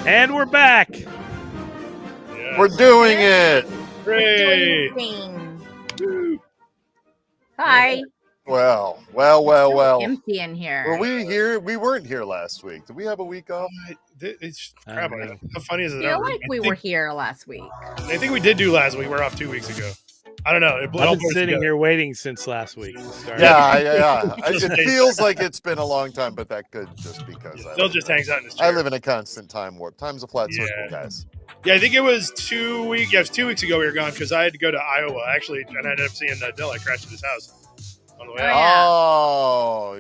And we're back. Yes. We're doing it. Great. Hi. Well. Empty in here. Were we here? We weren't here last week. Did we have a week off? It's crap. How funny is it? I feel like we were here last week. I think we did do last week. We're off 2 weeks ago. I don't know. I've been sitting here waiting since last week. Yeah. It feels like it's been a long time, but that could just because Still just hangs out in his chair. I live in a constant time warp. Time's a flat circle, guys. Yeah, I think it was 2 weeks. Yeah, it was 2 weeks ago we were gone because I had to go to Iowa actually, and I ended up seeing Dill. I crashed at his house on the way out. Oh,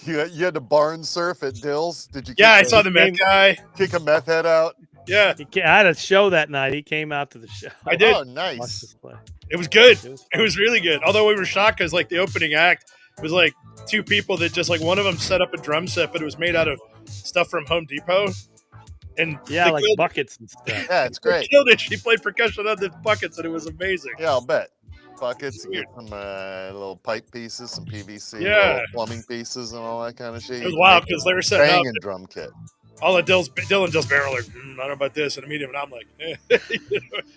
you had to barn surf at Dill's? Did you? Yeah, I saw the meth guy kick a meth head out. Yeah, I had a show that night. He came out to the show. I did. Oh, nice. It was good. It was really good. Although we were shocked because like the opening act was like two people that just like one of them set up a drum set, but it was made out of stuff from Home Depot. And yeah, like buckets and stuff. Yeah, it's great. Killed it. She played percussion on the buckets, and it was amazing. Yeah, I'll bet. Buckets, get some little pipe pieces, some PVC, plumbing pieces, and all that kind of shit. It was wild because they were setting up and drum kit. All of Dylan and Dill's barrel like, I don't know about this, and a medium, and I'm like,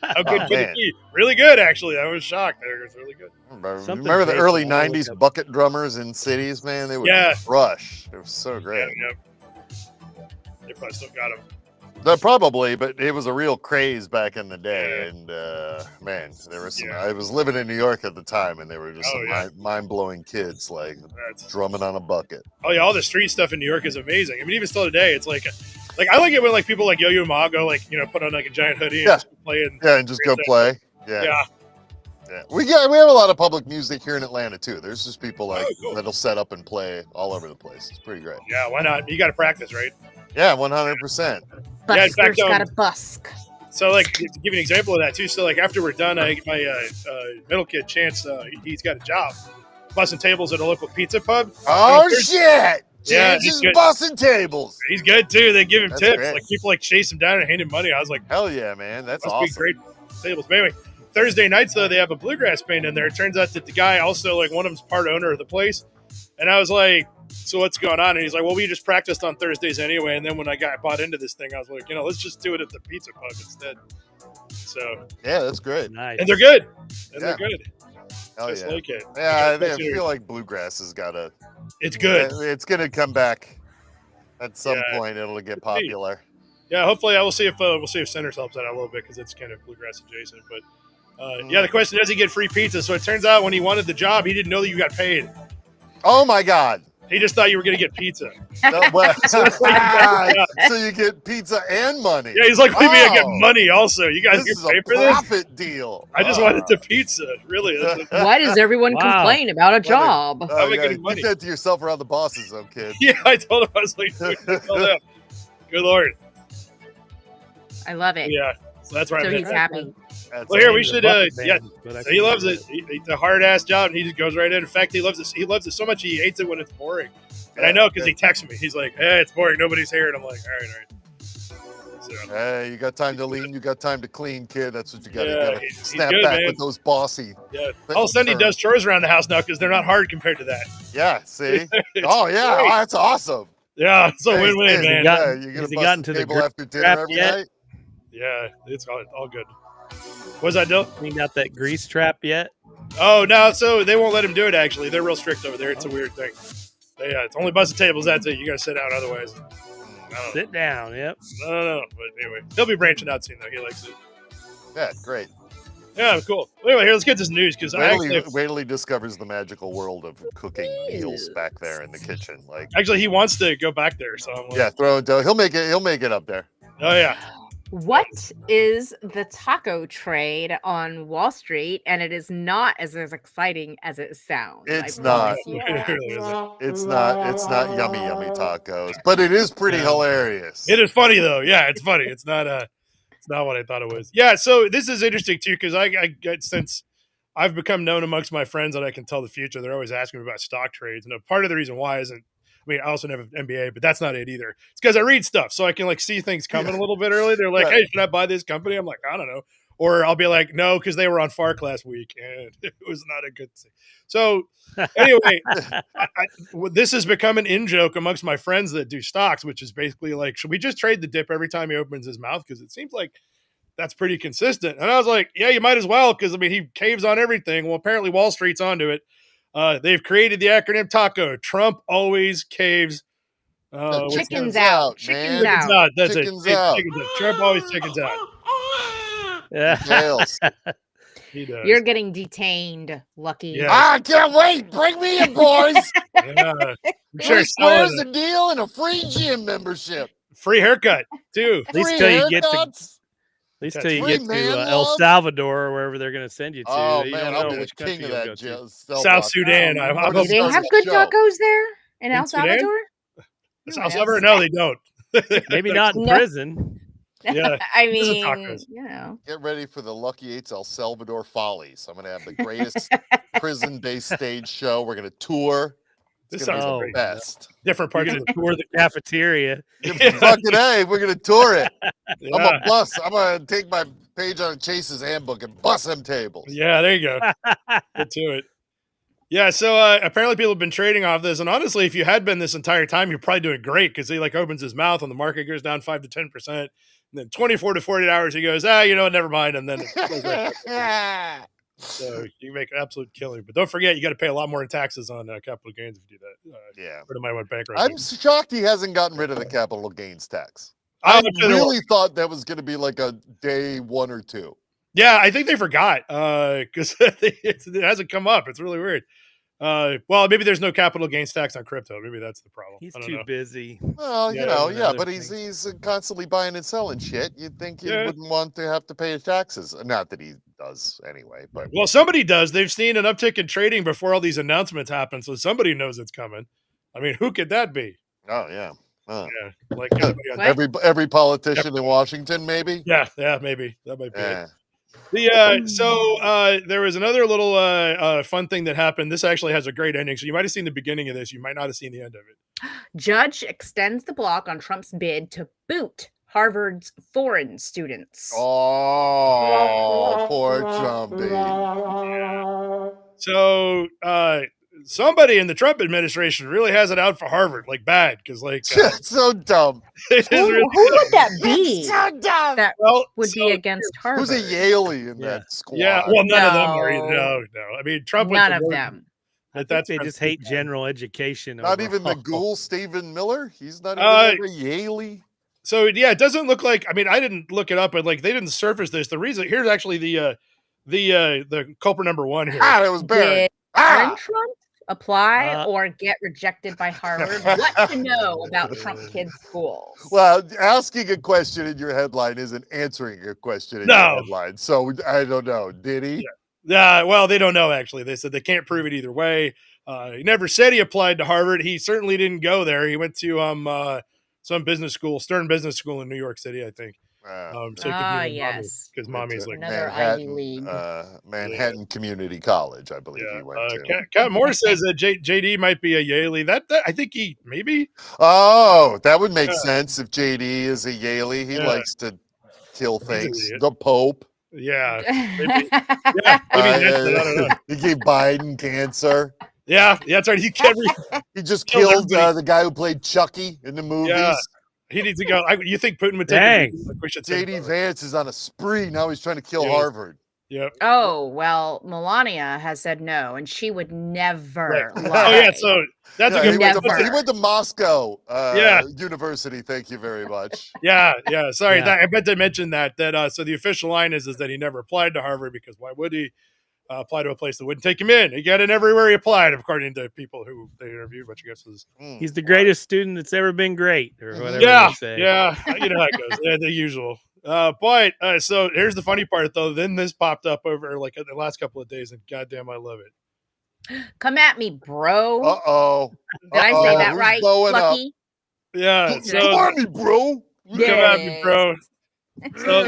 how good could it be? Really good, actually. I was shocked. It was really good. Remember the early '90s bucket drummers in cities, man? They would crush. It was so great. Yeah. They probably still got them. Probably, but it was a real craze back in the day, and man, there was some. I was living in New York at the time, and they were just mind-blowing kids, like drumming on a bucket. Oh yeah, all the street stuff in New York is amazing. I mean, even still today, it's like I like it when like people like Yo-Yo Ma go like put on like a giant hoodie and just play and just go play. Yeah. We have a lot of public music here in Atlanta too. There's just people like that'll set up and play all over the place. It's pretty great. Yeah, why not? You got to practice, right? Yeah, 100%. Busker's got a busk. So, like, to give you an example of that, too, so, like, after we're done, my middle kid, Chance, he's got a job bussing tables at a local pizza pub. Oh, shit! Chance is bussing tables. He's good, too. They give him tips. Great. Like, people, like, chase him down and hand him money. I was like, hell yeah, man. That's awesome. Must be great tables. But anyway, Thursday nights, though, they have a bluegrass band in there. It turns out that the guy also, like, one of them's part owner of the place. And I was like, so what's going on? And he's like, well, we just practiced on Thursdays anyway. And then when I bought into this thing, I was like, let's just do it at the pizza pub instead. So yeah, that's great. Nice. And they're good. They're good. Hell just yeah. like it. Yeah, I feel like bluegrass has got to. It's good. It's going to come back at some point. It'll get popular. Yeah, hopefully I will see if Centers helps out a little bit because it's kind of bluegrass adjacent. But the question, does he get free pizza? So it turns out when he wanted the job, he didn't know that you got paid. Oh my God. He just thought you were going to get pizza. So you get pizza and money. Yeah, he's like, maybe I get money also. You guys get paid for this? Profit deal. I just wanted the pizza. Really. Why does everyone complain about a job? How am I getting money? You said to yourself around the bosses, though, kid. Yeah, I told him. I was like, good Lord. I love it. Yeah. So that's right. So he's happy. Well, here we should. He loves it. It's a hard ass job, and he just goes right in. In fact, he loves it. He loves it so much he hates it when it's boring. And I know because he texts me. He's like, "Hey, it's boring. Nobody's here." And I'm like, "All right." So, hey, you got time to lean. You got time to clean, kid. That's what you got. You got to snap good, back man. with those bossy. Yeah. All of a sudden, he does chores around the house now because they're not hard compared to that. Yeah. See. Oh yeah. Oh, that's awesome. Yeah. It's a win-win, man. Has he gotten to the table after dinner every night? Yeah, it's all good. What's that, Dill? Cleaned out that grease trap yet? Oh, no. So they won't let him do it, actually. They're real strict over there. It's a weird thing. It's only busted tables. That's it. You got to sit down otherwise. Sit down, yep. No. But anyway, he'll be branching out soon, though. He likes it. Yeah, great. Yeah, cool. Anyway, here, let's get this news. Because wait till he discovers the magical world of cooking meals back there in the kitchen. Actually, he wants to go back there. So I'm like, throw it down. He'll make it up there. Oh, yeah. What is the taco trade on Wall Street? And it is not as exciting as it sounds. It's not. It's not yummy tacos, but it is pretty hilarious. It is funny though. Yeah, it's funny. It's not what I thought it was. Yeah, so this is interesting too because I get since I've become known amongst my friends that I can tell the future. They're always asking me about stock trades, and part of the reason why isn't. I mean, I also have an MBA, but that's not it either. It's because I read stuff, so I can see things coming a little bit early. They're like, "Hey, should I buy this company?" I'm like, "I don't know." or I'll be like, no, because they were on Fark last week and it was not a good thing. So anyway, this has become an in joke amongst my friends that do stocks, which is basically like, should we just trade the dip every time he opens his mouth? Because it seems like that's pretty consistent. And I was like, yeah, you might as well, because I mean, he caves on everything. Well, apparently Wall Street's onto it. They've created the acronym TACO. Trump always caves. Chickens out. Chickens out. That's chickens it. out. Chickens out. Trump always chickens out. Jails. He does. You're getting detained, Lucky. Yeah. I can't wait. Bring me in, boys. Yeah. I'm sure 3 squares a deal and a free gym membership. free haircut too. At least Free till you get to, haircuts. at least till you Free get man to El love. Salvador or wherever they're going to send you to. Oh You man, don't I'll know be the which country king of you'll go that to. jail. South Sudan. I'm I'm Do gonna they start have a good show. tacos there in In El Sudan? Salvador? South Salvador? No, they don't. Maybe not in No. prison. Yeah. I This is mean, tacos. you know. Get ready for the Lucky Eight's El Salvador Follies. I'm gonna have the greatest prison-based stage show. We're gonna tour. This It's gonna sounds be the great. best. Different We're parts going of to tour the cafeteria. Fucking A, we're gonna tour it. the. I'm Yeah. a bus. I'm gonna take my page on Chase's handbook and bust them tables. Yeah, there you go. Get to it. Yeah, so apparently people have been trading off this, and honestly, if you had been this entire time, you're probably doing great because he like opens his mouth and the market goes down 5 to 10%, and then 24 to 48 hours he goes, never mind, and then it goes right back. So you make an absolute killing. But don't forget, you got to pay a lot more in taxes on capital gains if you do that. Yeah. Friend of mine went bankrupt. I'm shocked he hasn't gotten rid of the capital gains tax. I I looked at it. really thought that was going to be like a day 1 or 2. Yeah, I think they forgot because it hasn't come up. It's really weird. Well, maybe there's no capital gains tax on crypto. Maybe that's the problem. He's I don't too know. busy. Well, Yeah, you know, and yeah, other but he's constantly buying and selling shit. You'd think he Yeah. wouldn't want to have to pay his taxes. Not that he does anyway, but Well, somebody does. They've seen an uptick in trading before all these announcements happen, so somebody knows it's coming. I mean, who could that be? oh yeah. Yeah, like everybody on- What? Every politician in Washington, maybe. yeah, maybe that might be it. Yeah. There was another little fun thing that happened. This actually has a great ending. So you might have seen the beginning of this. You might not have seen the end of it. Judge extends the block on Trump's bid to boot Harvard's foreign students. Oh, poor Trumpy. So somebody in the Trump administration really has it out for Harvard, like bad, because like So dumb. it is Who really, would that be So dumb. that well, would so- be against Harvard? Who's a Yalie in Yeah. that squad? Yeah, well, none of them are. No. No. I mean, Trump. went None to of Wharton, them. I but think they Trump's just hate general education. Not even the overall. ghoul Stephen Miller. He's not Uh, even a Yalie. So yeah, it doesn't look like. I mean, I didn't look it up, but like they didn't surface this. The reason here's actually the culprit number one here. Ah, that was Barron. Did Ah, Aaron Trump apply Uh, or get rejected by Harvard? What to know about Trump kids' schools? well, asking a question in your headline isn't answering a question in No. your headline. So I don't know. Did he? Yeah, well, they don't know actually. They said they can't prove it either way. He never said he applied to Harvard. He certainly didn't go there. He went to some business school, Stern Business School in New York City, I think. Yes. because mommy's like, Another Ivy League. Manhattan Community College, I believe he went to. Cat Moore says that JD might be a Yalie. That I think he maybe. Oh, that would make Yeah. sense if JD is a Yalie. He Yeah. likes to kill an things. idiot. The Pope. Yeah, maybe. Yeah, maybe that's it. I don't know. He gave Biden cancer. Yeah, that's right. He can't. He just Killed killed everybody. the guy who played Chucky in the movies. Yeah. He needs to go. You think Putin would take Dang. it? Like we should send JD him. Vance is on a spree. Now he's trying to kill Yeah. Harvard. Yep. Oh, well, Melania has said no, and she would never Right. lie. Oh yeah, so that's Yeah, a good. he, went to, Never. he went to Moscow Yeah. University. Thank you very much. Yeah. Sorry, Yeah. I meant to mention that. So the official line is that he never applied to Harvard because why would he apply to a place that wouldn't take him in? He got in everywhere he applied, according to people who they interviewed, which I guess is He's the greatest student that's ever been great, or Mhm. whatever yeah, they say. yeah. You know how it goes. Yeah, the usual. But so here's the funny part though. Then this popped up over like the last couple of days, and goddamn, I love it. Come at me, bro. Uh-oh. Did I say Uh-oh. that Who's right, blowing up? Lucky? Yeah. Come So at me, bro. come at me, bro. So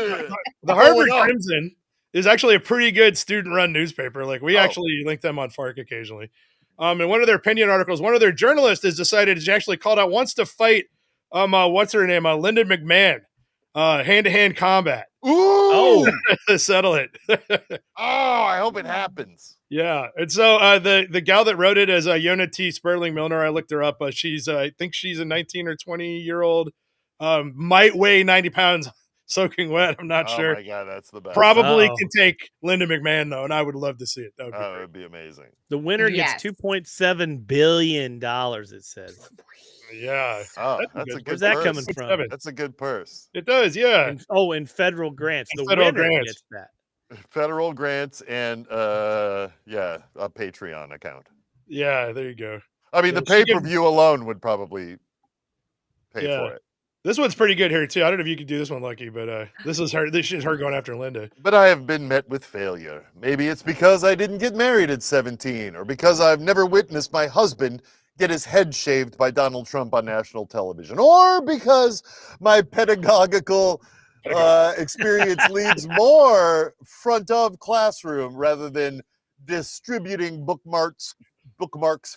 the Harvard Blowing up. Crimson is actually a pretty good student-run newspaper. Like we Oh. actually link them on Fark occasionally. In one of their opinion articles, one of their journalists has decided she actually called out wants to fight what's her name, Linda McMahon. hand-to-hand combat. Ooh! To settle it. I hope it happens. Yeah, and so the gal that wrote it is Yona T. Sperling Milner. I looked her up. She's I think she's a 19 or 20-year-old, might weigh 90 pounds, soaking wet. I'm not sure. Oh my god, that's the best. Probably can take Linda McMahon though, and I would love to see it. That would be it would be amazing. The winner gets $2.7 billion. It says. Yeah. That's a good Where's that purse. coming from? That's a good purse. It does, yeah. In federal grants. The federal winner grants. gets that. Federal grants and a Patreon account. Yeah, there you go. I mean, the pay-per-view alone would probably pay for it. This one's pretty good here too. I don't know if you could do this one, Lucky, but this is her going after Linda. But I have been met with failure. Maybe it's because I didn't get married at 17, or because I've never witnessed my husband get his head shaved by Donald Trump on national television, or because my pedagogical experience leads more front of classroom rather than distributing bookmarks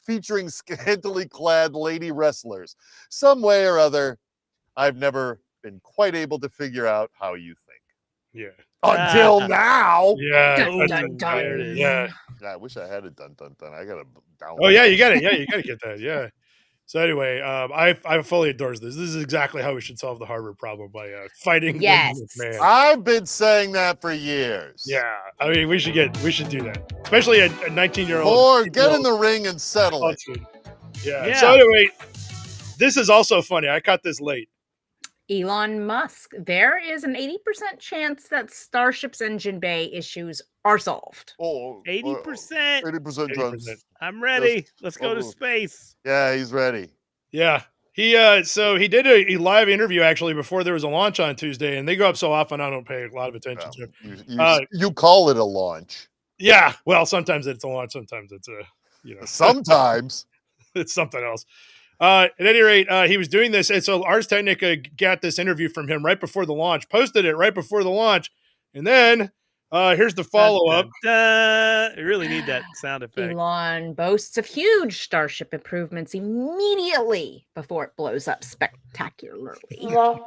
featuring scantily clad lady wrestlers. Some way or other, I've never been quite able to figure out how you think. Yeah. Until now. Yeah. Dun, dun, dun. There it is. Yeah. I wish I had a dun dun dun. I gotta download. Oh yeah, you got it. Yeah, you got to get that. Yeah. So anyway, I fully endorse this. This is exactly how we should solve the Harvard problem by fighting. Yes. Man. I've been saying that for years. Yeah. I mean, we should do that, especially a 19-year-old. Or get in the ring and settle it. Yeah. So anyway, this is also funny. I caught this late. Elon Musk. There is an 80% chance that Starship's engine bay issues are solved. 80%. 80% chance. I'm ready. Let's go to space. Yeah, he's ready. Yeah. He did a live interview actually before there was a launch on Tuesday, and they go up so often I don't pay a lot of attention to it. You call it a launch. Yeah. Well, sometimes it's a launch, sometimes it's sometimes it's something else. At any rate, he was doing this, and so Ars Technica got this interview from him right before the launch, posted it right before the launch, and then here's the follow-up. You really need that sound effect. Elon boasts of huge Starship improvements immediately before it blows up spectacularly. Yeah.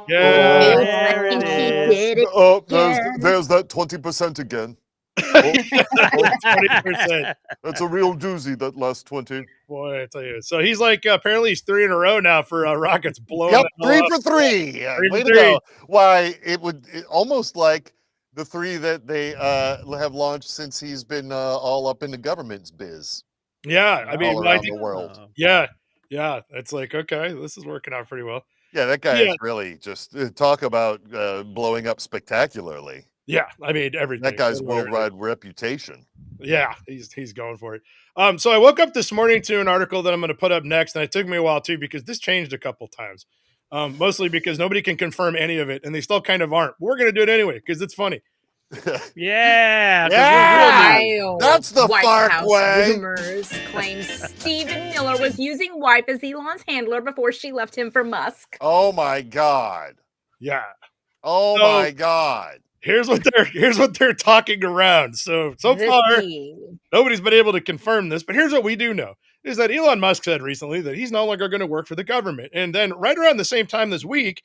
There it is. Oh, there's that 20% again. 20%. That's a real doozy, that last 20. Boy, I tell you. So he's like, apparently he's 3 in a row now for rockets blowing. Yep, the hell 3 for 3. Way to go. Why, it almost like the 3 that they have launched since he's been all up in the government's biz. Yeah, I mean, all around the world. Yeah, it's like, okay, this is working out pretty well. Yeah, that guy is really just talk about blowing up spectacularly. Yeah, I mean everything. That guy's worldwide reputation. Yeah, he's going for it. So I woke up this morning to an article that I'm going to put up next, and it took me a while too because this changed a couple times. Mostly because nobody can confirm any of it, and they still kind of aren't. But we're going to do it anyway because it's funny. Yeah, that's the White Fark House way. Rumors claims Stephen Miller was using wife as Elon's handler before she left him for Musk. Oh my God. Yeah. Oh my God. Here's what they're talking around. So far, nobody's been able to confirm this, but here's what we do know is that Elon Musk said recently that he's no longer going to work for the government. And then right around the same time this week,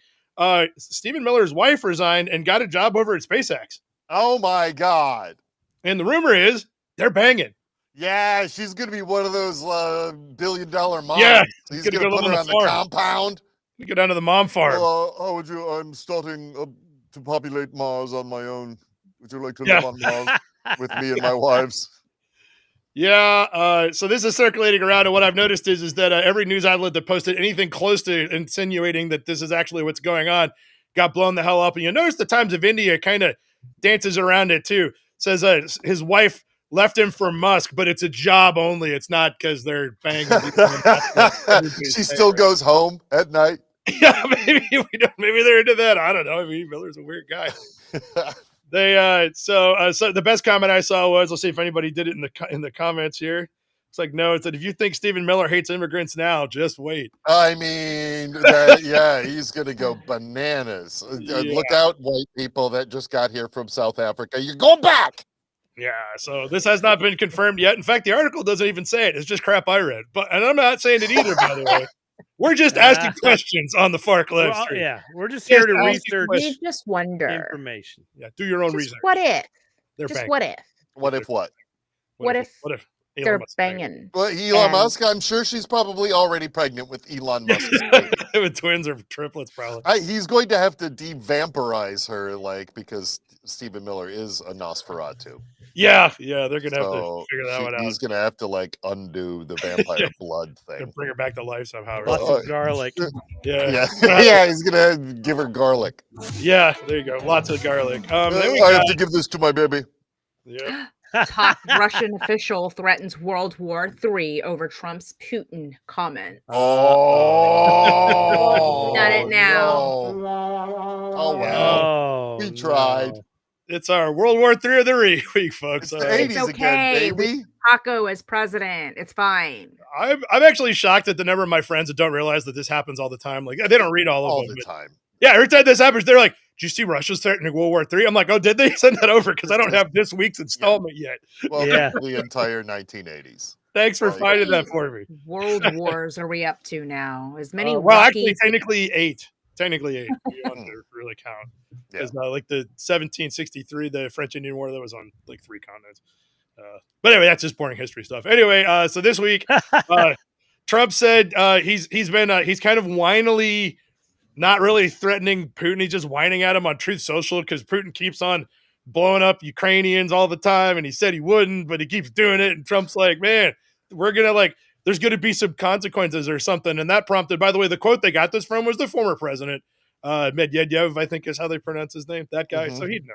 Stephen Miller's wife resigned and got a job over at SpaceX. Oh my God. And the rumor is they're banging. Yeah, she's going to be one of those $1 billion moms. Yeah. He's going to put her on the compound. You go down to the mom farm. How would you? I'm starting to populate Mars on my own. Would you like to live on Mars with me and my wives? Yeah. So this is circulating around, and what I've noticed is that every news outlet that posted anything close to insinuating that this is actually what's going on got blown the hell up. And you notice the Times of India kind of dances around it too. Says his wife left him for Musk, but it's a job only. It's not because they're banging. She still goes home at night. Yeah, maybe they're into that. I don't know. I mean, Miller's a weird guy. So the best comment I saw was, let's see if anybody did it in the comments here. It's like, no, it's that if you think Stephen Miller hates immigrants now, just wait. I mean, he's gonna go bananas. Look out, white people that just got here from South Africa. You're going back. Yeah, so this has not been confirmed yet. In fact, the article doesn't even say it. It's just crap I read. And I'm not saying it either, by the way. We're just asking questions on the Fark live stream. Yeah, we're just here to asking research questions. We just wonder. information. Yeah, do your own Just research. what if? They're Just banging. what if? What if what? What if Elon they're Musk banging? banging? Well, Elon And- Musk, I'm sure she's probably already pregnant with Elon Musk's baby. With twins or triplets, probably. He's going to have to de-vampirize her, like, because Stephen Miller is a Nosferatu. Yeah, they're gonna have to So figure that one out. he's gonna have to like undo the vampire blood Gonna thing. bring her back to life somehow. Lots of garlic. Yeah, Yeah, he's gonna give her garlic. yeah. There you go. Lots of garlic. Then we I have got, to give this to my baby. yeah. Top Russian official threatens World War III over Trump's Putin comment. Oh, Done it now. no. Oh well, we tried. It's our World War III of the week, folks. It's the 80s It's okay. again, baby. Taco as president. It's fine. I'm actually shocked at the number of my friends that don't realize that this happens all the time. Like they don't read all of All them. the but- time. Yeah, every time this happens, they're like, "Did you see Russia's threatening World War III?" I'm like, "Oh, did they send that over? Because I don't have this week's installment yet." Well, Yeah. the entire 1980s. Thanks for Right. finding that for me. World wars are we up to now? As many Well, actually, Rockies- technically 8. Technically 8. If you want to really count. Yeah. Because like the 1763, the French Indian War, that was on like 3 continents. But anyway, that's just boring history stuff. Anyway, so this week, Trump said he's kind of whinily not really threatening Putin. He's just whining at him on Truth Social because Putin keeps on blowing up Ukrainians all the time, and he said he wouldn't, but he keeps doing it. And Trump's like, "Man, we're gonna there's gonna be some consequences or something." And that prompted, by the way, the quote they got this from was the former president, Medvedev, I think is how they pronounce his name. That guy, so he'd know.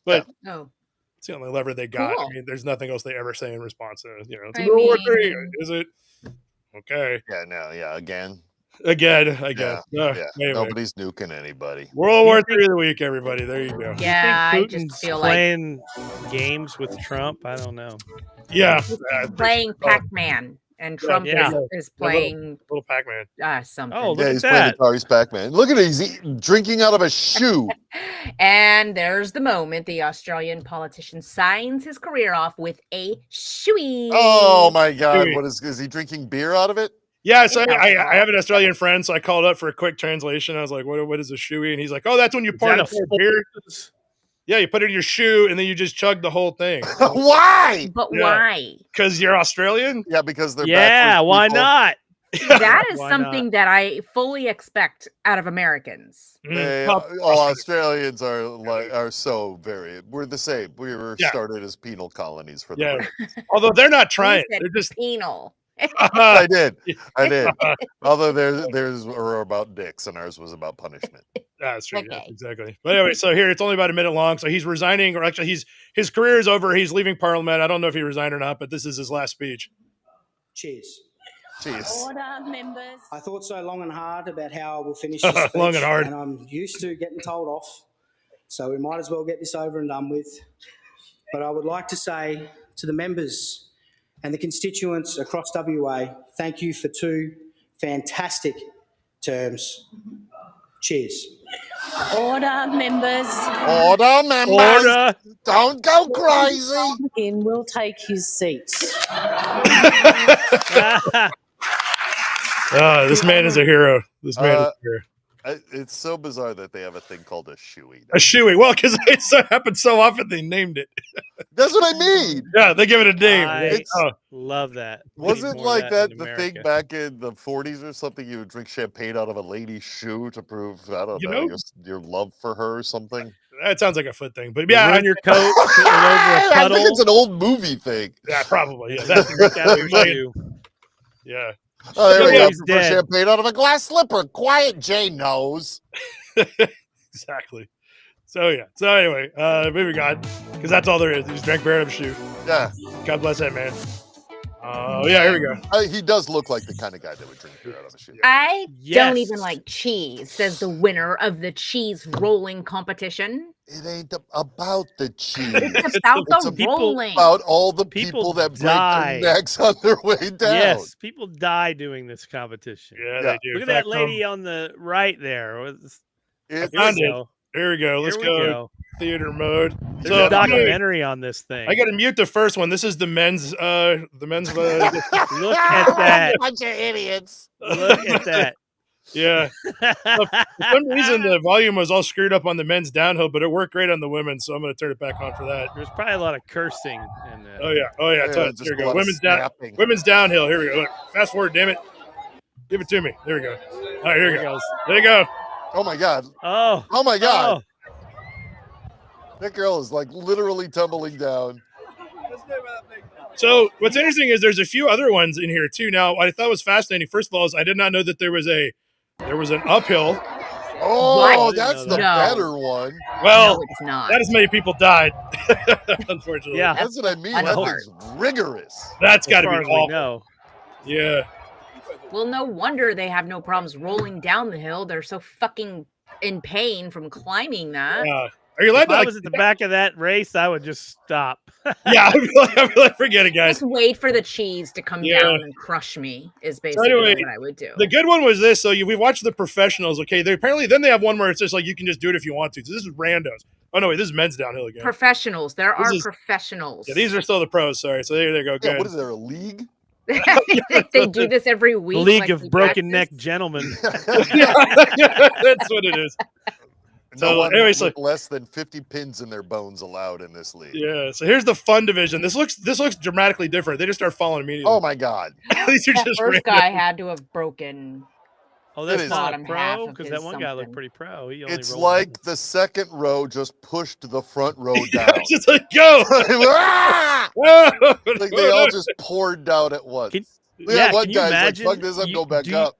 But Oh, it's the only lever they got. Cool. I mean, there's nothing else they ever say in response to it's I World War mean- III, is it? Okay, Again. again. Yeah. Anyway. Nobody's nuking anybody. World War III of the week, everybody. There you go. yeah. I Putin's just feel like playing games with Trump. I don't know. Yeah, playing Pac-Man, and Trump yeah. is playing little Pac-Man. something. Oh, look Yeah, at he's playing that. Atari's Pac-Man. Look at it. He's drinking out of a shoe. And there's the moment the Australian politician signs his career off with a shoey. Oh my God! Dude. What is he drinking beer out of it? Yeah, so It's I alcohol. have an Australian friend, so I called up for a quick translation. I was like, "What is a shoey?" And he's like, "Oh, that's when you pour that it in beer. Yeah, you put it in your shoe and then you just chug the whole thing." Why? But Yeah. why? Because you're Australian. Yeah, because they're Yeah, backwards why people. not? That is Why something that I fully expect out of Americans. They, Well, all Australians are so very. We're the same. We were Yeah. started as penal colonies for the Yeah. British. Although they're not You trying. said They're just penal. I did. Although theirs were about dicks and ours was about punishment. That's true. Yeah, Okay. exactly. But anyway, so here it's only about a minute long. So he's resigning, or actually his career is over. He's leaving Parliament. I don't know if he resigned or not, but this is his last speech. Cheers. Jeez. Order, members. I thought so long and hard about how I will finish this speech, Long and hard. and I'm used to getting told off, so we might as well get this over and done with. But I would like to say to the members and the constituents across WA, thank you for 2 fantastic terms. Cheers. Order, members. Order, members. Order. Don't go crazy. In will take his seat. This man is a hero. This man is a hero. It's so bizarre that they have a thing called a shoey. A shoey. Well, because it so happened so often they named it. That's what I mean. Yeah, they give it a name. I Oh, love that. We Was need it more of like that in the America. thing back in the 40s or something? You would drink champagne out of a lady's shoe to prove, I don't You know, know- your love for her or something? that sounds like a foot thing. But You yeah, run your coat, put it over a I puddle. think it's an old movie thing. yeah, probably. Yeah, that's Look out for right. you. Yeah. Oh, there we go. He's For dead. champagne out of a glass slipper. Quiet Jane knows. Exactly. So yeah. So anyway, moving on, because that's all there is. He just drank beer out of a shoe. Yeah. God bless that man. Oh yeah, here we go. He does look like the kind of guy that would drink beer out of a shoe. I Yes. don't even like cheese, says the winner of the cheese rolling competition. It ain't about the cheese. It's about It's the people- rolling. about all the People people that break die. their necks on their way down. Yes, people die doing this competition. Yeah, Yeah. they do. Look at In that fact, lady on the right there. It's, found Here we it. go. Here we go. Let's Here we go. go. theater mode. There's So a documentary on this thing. I got to mute the first one. This is the men's. Look at that. Bunch of idiots. Look at that. Yeah. For some reason, the volume was all screwed up on the men's downhill, but it worked great on the women's, so I'm going to turn it back on for that. There's probably a lot of cursing in that. Oh yeah. Tons. Here we go. Women's downhill. Here we go. Look, fast forward, damn it. Give it to me. There we go. All right, here we go. There you go. Oh my God. Oh my God. Oh. That girl is like literally tumbling down. So what's interesting is there's a few other ones in here too. Now, what I thought was fascinating, first of all, is I did not know that there was an uphill. Oh, What? that's the No. better one. Well, No, it's not. not as many people died, unfortunately. Yeah. That's what I mean. That Unhard. thing's rigorous. That's got to be As far as we awful. know. Yeah. Well, no wonder they have no problems rolling down the hill. They're so fucking in pain from climbing that. Are you allowed If to I like? was at the back of that race, I would just stop. Yeah, I'm like, forget it, guys. Just wait for the cheese to come Yeah. down and crush me is basically anyway, what I would do. The good one was this. So we watched the professionals. Okay, they apparently then they have one where it's just like you can just do it if you want to. So this is randos. Oh no, wait, this is men's downhill again. Professionals. There This are is- professionals. Yeah, these are still the pros. Sorry. So there they go. Yeah, Good. what is there, a league? They do this every week. League like of we Broken Neck practice. Gentlemen. That's what it is. No So, one anyway, with less than 50 pins in their bones allowed in this league. Yeah. So here's the fun division. This looks dramatically different. They just start falling immediately. Oh my God. These are That just first random. guy had to have broken. Oh, It that's is. not a Bottom half pro? of Because his that one guy looked something. pretty pro. He only It's rolled like ones. the second row just pushed the front row Yeah, down. it's just like go. Ah! Whoa! Like they all just poured down at once. Can- Look at one can you guy's like, imagine? fuck this, I'm going back up.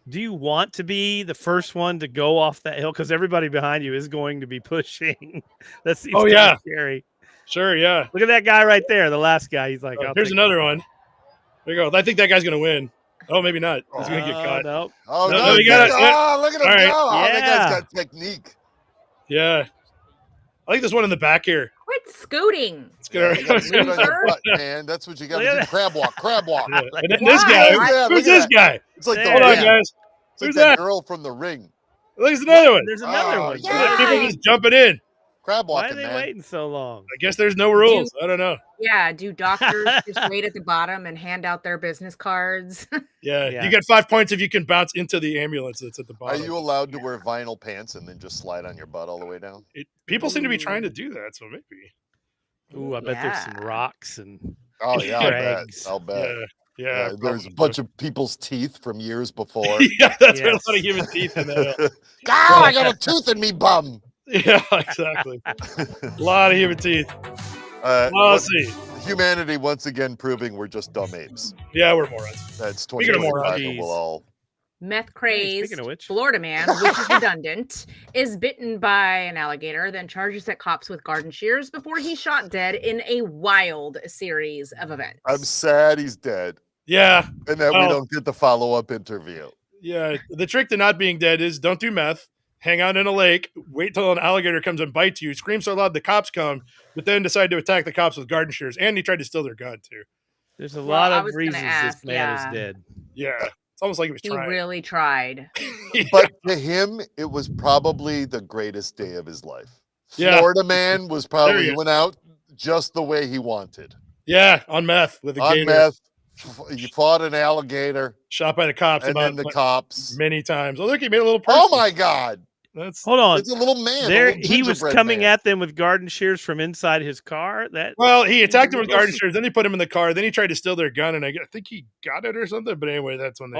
Do you want to be the first one to go off that hill? Because everybody behind you is going to be pushing. That seems Oh, kinda yeah. scary. Sure, yeah. Look at that guy right there, the last guy. He's like, I'll Here's take another it. one. There you go. I think that guy's gonna win. Oh, maybe not. He's gonna get caught. No. Oh, No, no, no, you got it. oh, look at him All right. go. Oh, that Yeah. guy's got technique. Yeah. I like this one in the back here. Quit scooting. It's Yeah, gonna. you gotta sit on Loser. your butt, man. That's what you got to Look do. at Crab walk, crab walk. And then this Why? guy. Yeah, Who's look this at guy? It's like the There. Hold on, ring. guys. It's like Who's that that? girl from the ring. Look, there's another one. There's another Oh, one. yeah. People Why, just jumping in. Crab why are walking, they man. waiting so long? I guess there's no rules. I don't know. Yeah, do doctors just wait at the bottom and hand out their business cards? Yeah. Yeah. You get 5 points if you can bounce into the ambulance that's at the Are bottom. you allowed to wear vinyl pants and then just slide on your butt all the way down? People seem to be trying to do that, so maybe. Ooh, I bet there's some Yeah. rocks and Oh, yeah, I'll bet. Dregs. I'll bet. Yeah. There's a probably. bunch of people's teeth from years before. Yeah, that's right. A Yes. lot of human teeth in there. God, I got a tooth in me bum. Yeah, exactly. A lot of human teeth. Well, let's see. Humanity once again proving we're just dumb apes. Yeah, we're morons. That's Speaking of 2025 and morons. we'll all. Meth crazed speaking of which. Florida man, which is redundant, is bitten by an alligator, then charges at cops with garden shears before he's shot dead in a wild series of events. I'm sad he's dead Yeah, and that we Oh. don't get the follow-up interview. yeah. The trick to not being dead is don't do meth. Hang out in a lake. Wait till an alligator comes and bites you. Scream so loud the cops come, but then decide to attack the cops with garden shears. And he tried to steal their gun too. there's a Well, lot I of was gonna reasons ask, this man yeah. is dead. Yeah, it's almost like he was He trying. really tried. But to him, it was probably the greatest day of his life. Yeah. Florida man was There probably you go. went out just the way he wanted. Yeah, on meth with a On gator. meth, you fought an alligator, Shot by the cops and then about the cops. many times. Oh, look, he made a little person. Oh my God! That's Hold on. It's a little man. a There little he was gingerbread coming man. at them with garden shears from inside his car. That well, he attacked him with garden Listen. shears. Then he put him in the car. Then he tried to steal their gun, and I think he got it or something. But anyway, that's when they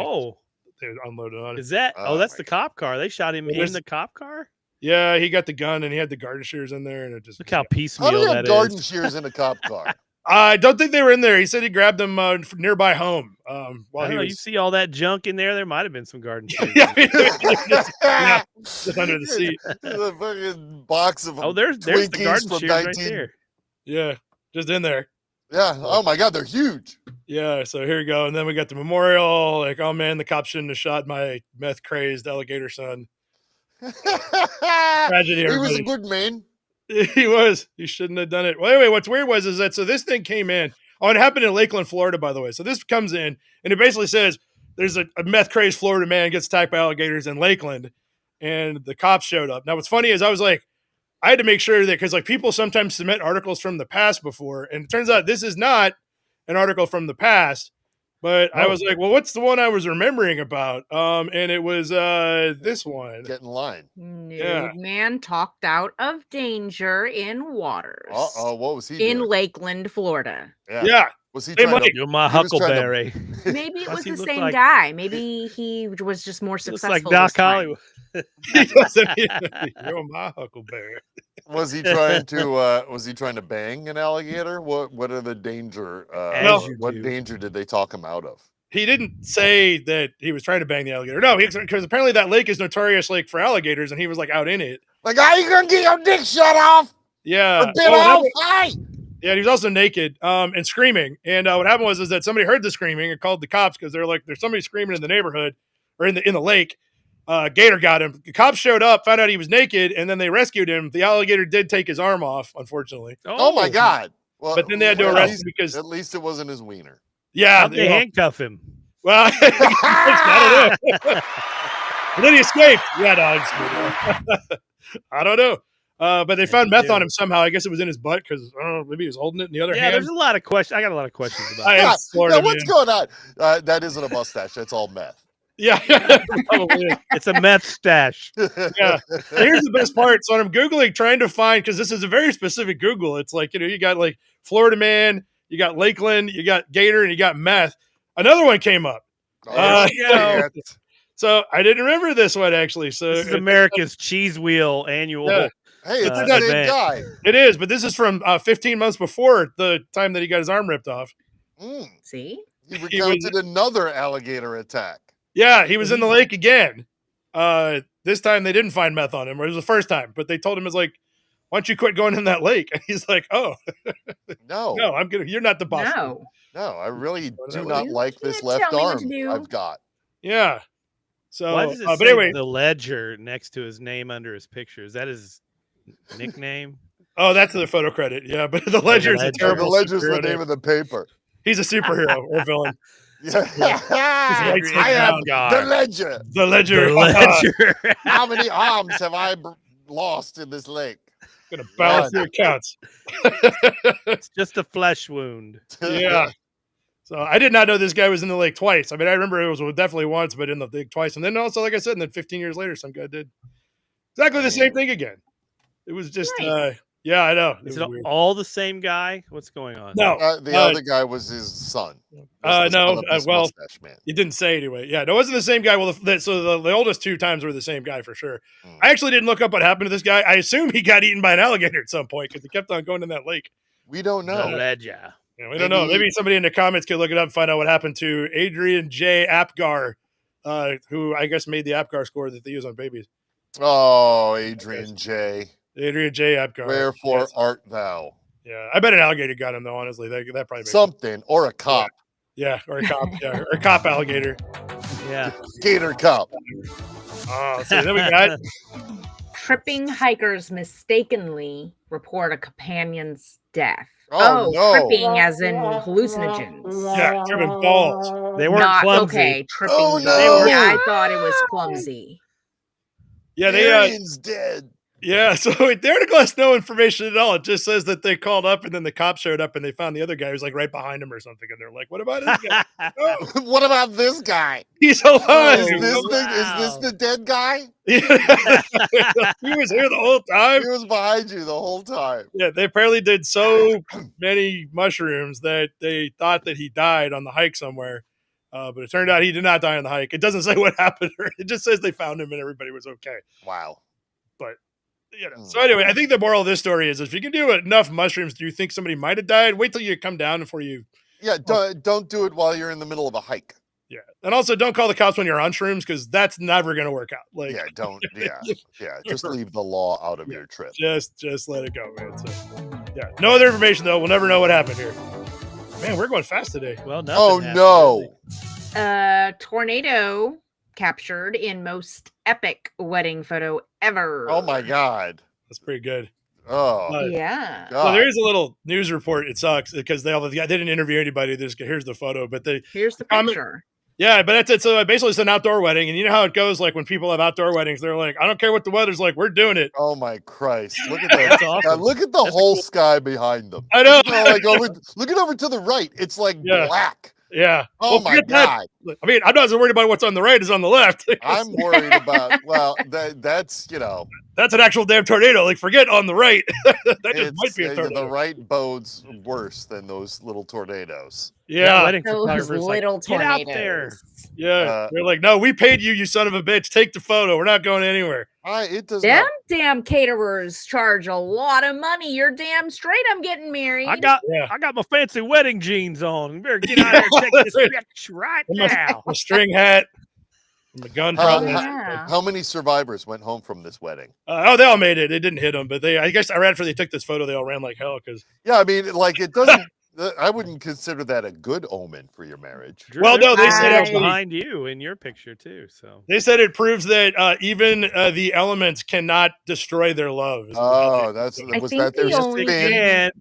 unloaded on it. is that? Oh Oh, that's my the cop car. They shot him Well, in there's- the cop car. Yeah, he got the gun and he had the garden shears in there, and it just Look how How do piecemeal you have that garden is. shears in a cop car? I don't think they were in there. He said he grabbed them from nearby home I while don't he know. You was see all that junk in there? There might have been some garden shears. yeah, just under the seat. The fucking box of Oh, there's the Twinkies garden from shears right 19 there. Yeah, just in there. Yeah. Oh my God, they're huge. Yeah, so here we go. And then we got the memorial. Like, oh man, the cops shouldn't have shot my meth crazed alligator son. Tragedy, He was a everybody. good man. He was. He shouldn't have done it. Well, anyway, what's weird was is that so this thing came in. Oh, it happened in Lakeland, Florida, by the way. So this comes in and it basically says there's a meth crazed Florida man gets attacked by alligators in Lakeland, and the cops showed up. Now, what's funny is I was like, I had to make sure that because like people sometimes submit articles from the past before, and it turns out this is not an article from the past. But I was like, well, what's the one I was remembering about? And it was this one. Get in line. Nude man talked out of danger in waters. Oh, what was he in doing? Lakeland, Florida. Yeah. Was he Same trying lake. to? You're my he was trying to- huckleberry. Maybe it What's was he the look same like? guy. Maybe he was just more Looks successful. like Doc this time. Hollywood. He doesn't. You're my huckleberry. Was he trying to? Was he trying to bang an alligator? What are the danger? As you what do. danger did they talk him out of? He didn't say that he was trying to bang the alligator. No, because apparently that lake is notorious like for alligators, and he was like out in it. Like, are you gonna get your dick shut off? Yeah. Or bit off? Hey! Yeah, he was also naked and screaming. And what happened was that somebody heard the screaming and called the cops because they're like, there's somebody screaming in the neighborhood or in the lake. Gator got him. The cops showed up, found out he was naked, and then they rescued him. The alligator did take his arm off, unfortunately. Oh my God! Well, But then they had to at arrest least- him because at least it wasn't his wiener. yeah, How'd they handcuff him? well, I don't know. And then he escaped. Yeah, no, I don't know. But they found meth on him somehow. I guess it was in his butt because I don't know, maybe he was holding it in the other Yeah, hand. there's a lot of questions. I got a lot of questions about I it. am Florida, yeah, what's man. going on? That isn't a mustache. That's all meth. Yeah, probably is. It's a meth stash. Yeah. And here's the best part. So I'm Googling trying to find, because this is a very specific Google. It's like, you got like Florida man, you got Lakeland, you got Gator, and you got meth. Another one came up. Oh, yeah. So I didn't remember this one actually. So This is America's Cheese Wheel annual. Yeah. Hey, it's Uh, the same event. guy. It is, but this is from 15 months before the time that he got his arm ripped off. See? He recounted another alligator attack. Yeah, he was in the lake again. This time they didn't find meth on him, or it was the first time, but they told him, it's like, why don't you quit going in that lake? And he's like, oh, No, no, you're not the boss. No. no, I really do You not like this can't left tell me what arm to do. I've got. Yeah. So, Why does it but say anyway, the ledger next to his name under his picture? Is that his nickname? oh, that's the photo credit. Yeah, but the ledger is a Ledger. terrible. The ledger's the superhero name of the paper. He's a superhero or villain. Yeah. Adrian I am Vanguard. the ledger. The ledger. The ledger. How many arms have I lost in this lake? Gonna balance your accounts. It's just a flesh wound. Yeah. So I did not know this guy was in the lake twice. I mean, I remember it was definitely once, but in the lake twice. and then also, like I said, and then 15 years later, some guy did exactly the same thing again. It was just, Nice. yeah, I know. Is It it was weird. all the same guy? What's going on? No, The other guy was his son. Was the no, son of this well, mustache man. it didn't say anyway. Yeah, no, it wasn't the same guy. Well, so the oldest two times were the same guy for sure. I actually didn't look up what happened to this guy. I assume he got eaten by an alligator at some point because he kept on going in that lake. We don't The know. ledger. Yeah, we don't know. Maybe somebody in the comments could look it up and find out what happened to Adrian J. Apgar, who I guess made the Apgar score that they use on babies. Oh, Adrian J. Adrian J. Apgar. Wherefore Yes. art thou? Yeah, I bet an alligator got him though. Honestly, that probably makes Something or a cop. Yeah, or a cop. Yeah, or a cop alligator. Yeah. Gator cop. Oh, so then we got Tripping hikers mistakenly report a companion's death. Oh, no. tripping as in hallucinogens. yeah, tripping balls. They weren't Not clumsy. okay. Tripping. Oh, no. Yeah, I thought it was clumsy. Yeah, they Arian's dead. yeah. So the article has no information at all. It just says that they called up and then the cops showed up and they found the other guy who's like right behind him or something. And they're like, "What about this guy? Oh, What about this guy? he's alive." Is this wow. the dead guy? Yeah. He was here the whole time. He was behind you the whole time. Yeah, they apparently did so many mushrooms that they thought that he died on the hike somewhere. But it turned out he did not die on the hike. It doesn't say what happened. It just says they found him and everybody was okay. Wow. So anyway, I think the moral of this story is if you can do enough mushrooms, do you think somebody might have died? Wait till you come down before you. Yeah, don't do it while you're in the middle of a hike. Yeah, and also don't call the cops when you're on shrooms because that's never going to work out. Like, Yeah, don't. Yeah. Just leave the law out of your trip. just let it go, man. So, yeah, no other information though. We'll never know what happened here. Man, we're going fast today. Well, nothing Oh happened, no. really. Tornado captured in most epic wedding photo ever. Oh my God. That's pretty good. Oh Yeah. Well, God. there is a little news report. It sucks because they didn't interview anybody. Here's the photo, but Here's the comment- picture. Yeah, but that's it. So basically, it's an outdoor wedding, and you know how it goes. Like when people have outdoor weddings, they're like, "I don't care what the weather's like, we're doing it." Oh my Christ! Look at that! That's awesome. Look at the That's whole cool. sky behind them. I know. Look over to the right. It's like Yeah. black. Yeah. Oh Well, my forget that. God! I mean, I'm not as worried about what's on the right as on the left. I'm worried about. Well, that's That's an actual damn tornado. Like, forget on the right. That just might it's be a tornado. the right bodes worse than those little tornadoes. Yeah. Wedding Those photographer's like, little get out there. tornadoes. Yeah. They're like, no, we paid you, you son of a bitch. Take the photo. We're not going anywhere. It does Them not. damn caterers charge a lot of money. You're damn straight. I'm getting married. I got Yeah. my fancy wedding jeans on. You better get out there and take this bitch right now. A string hat. And the gun. probably. Yeah. How many survivors went home from this wedding? They all made it. It didn't hit them, but I guess right after they took this photo, they all ran like hell because. Yeah, I mean, like it doesn't. I wouldn't consider that a good omen for your marriage. Drew, Well, no, they there's said people actually- behind you in your picture too. So They said it proves that even the elements cannot destroy their love. Oh, I was think that their the only spin? again,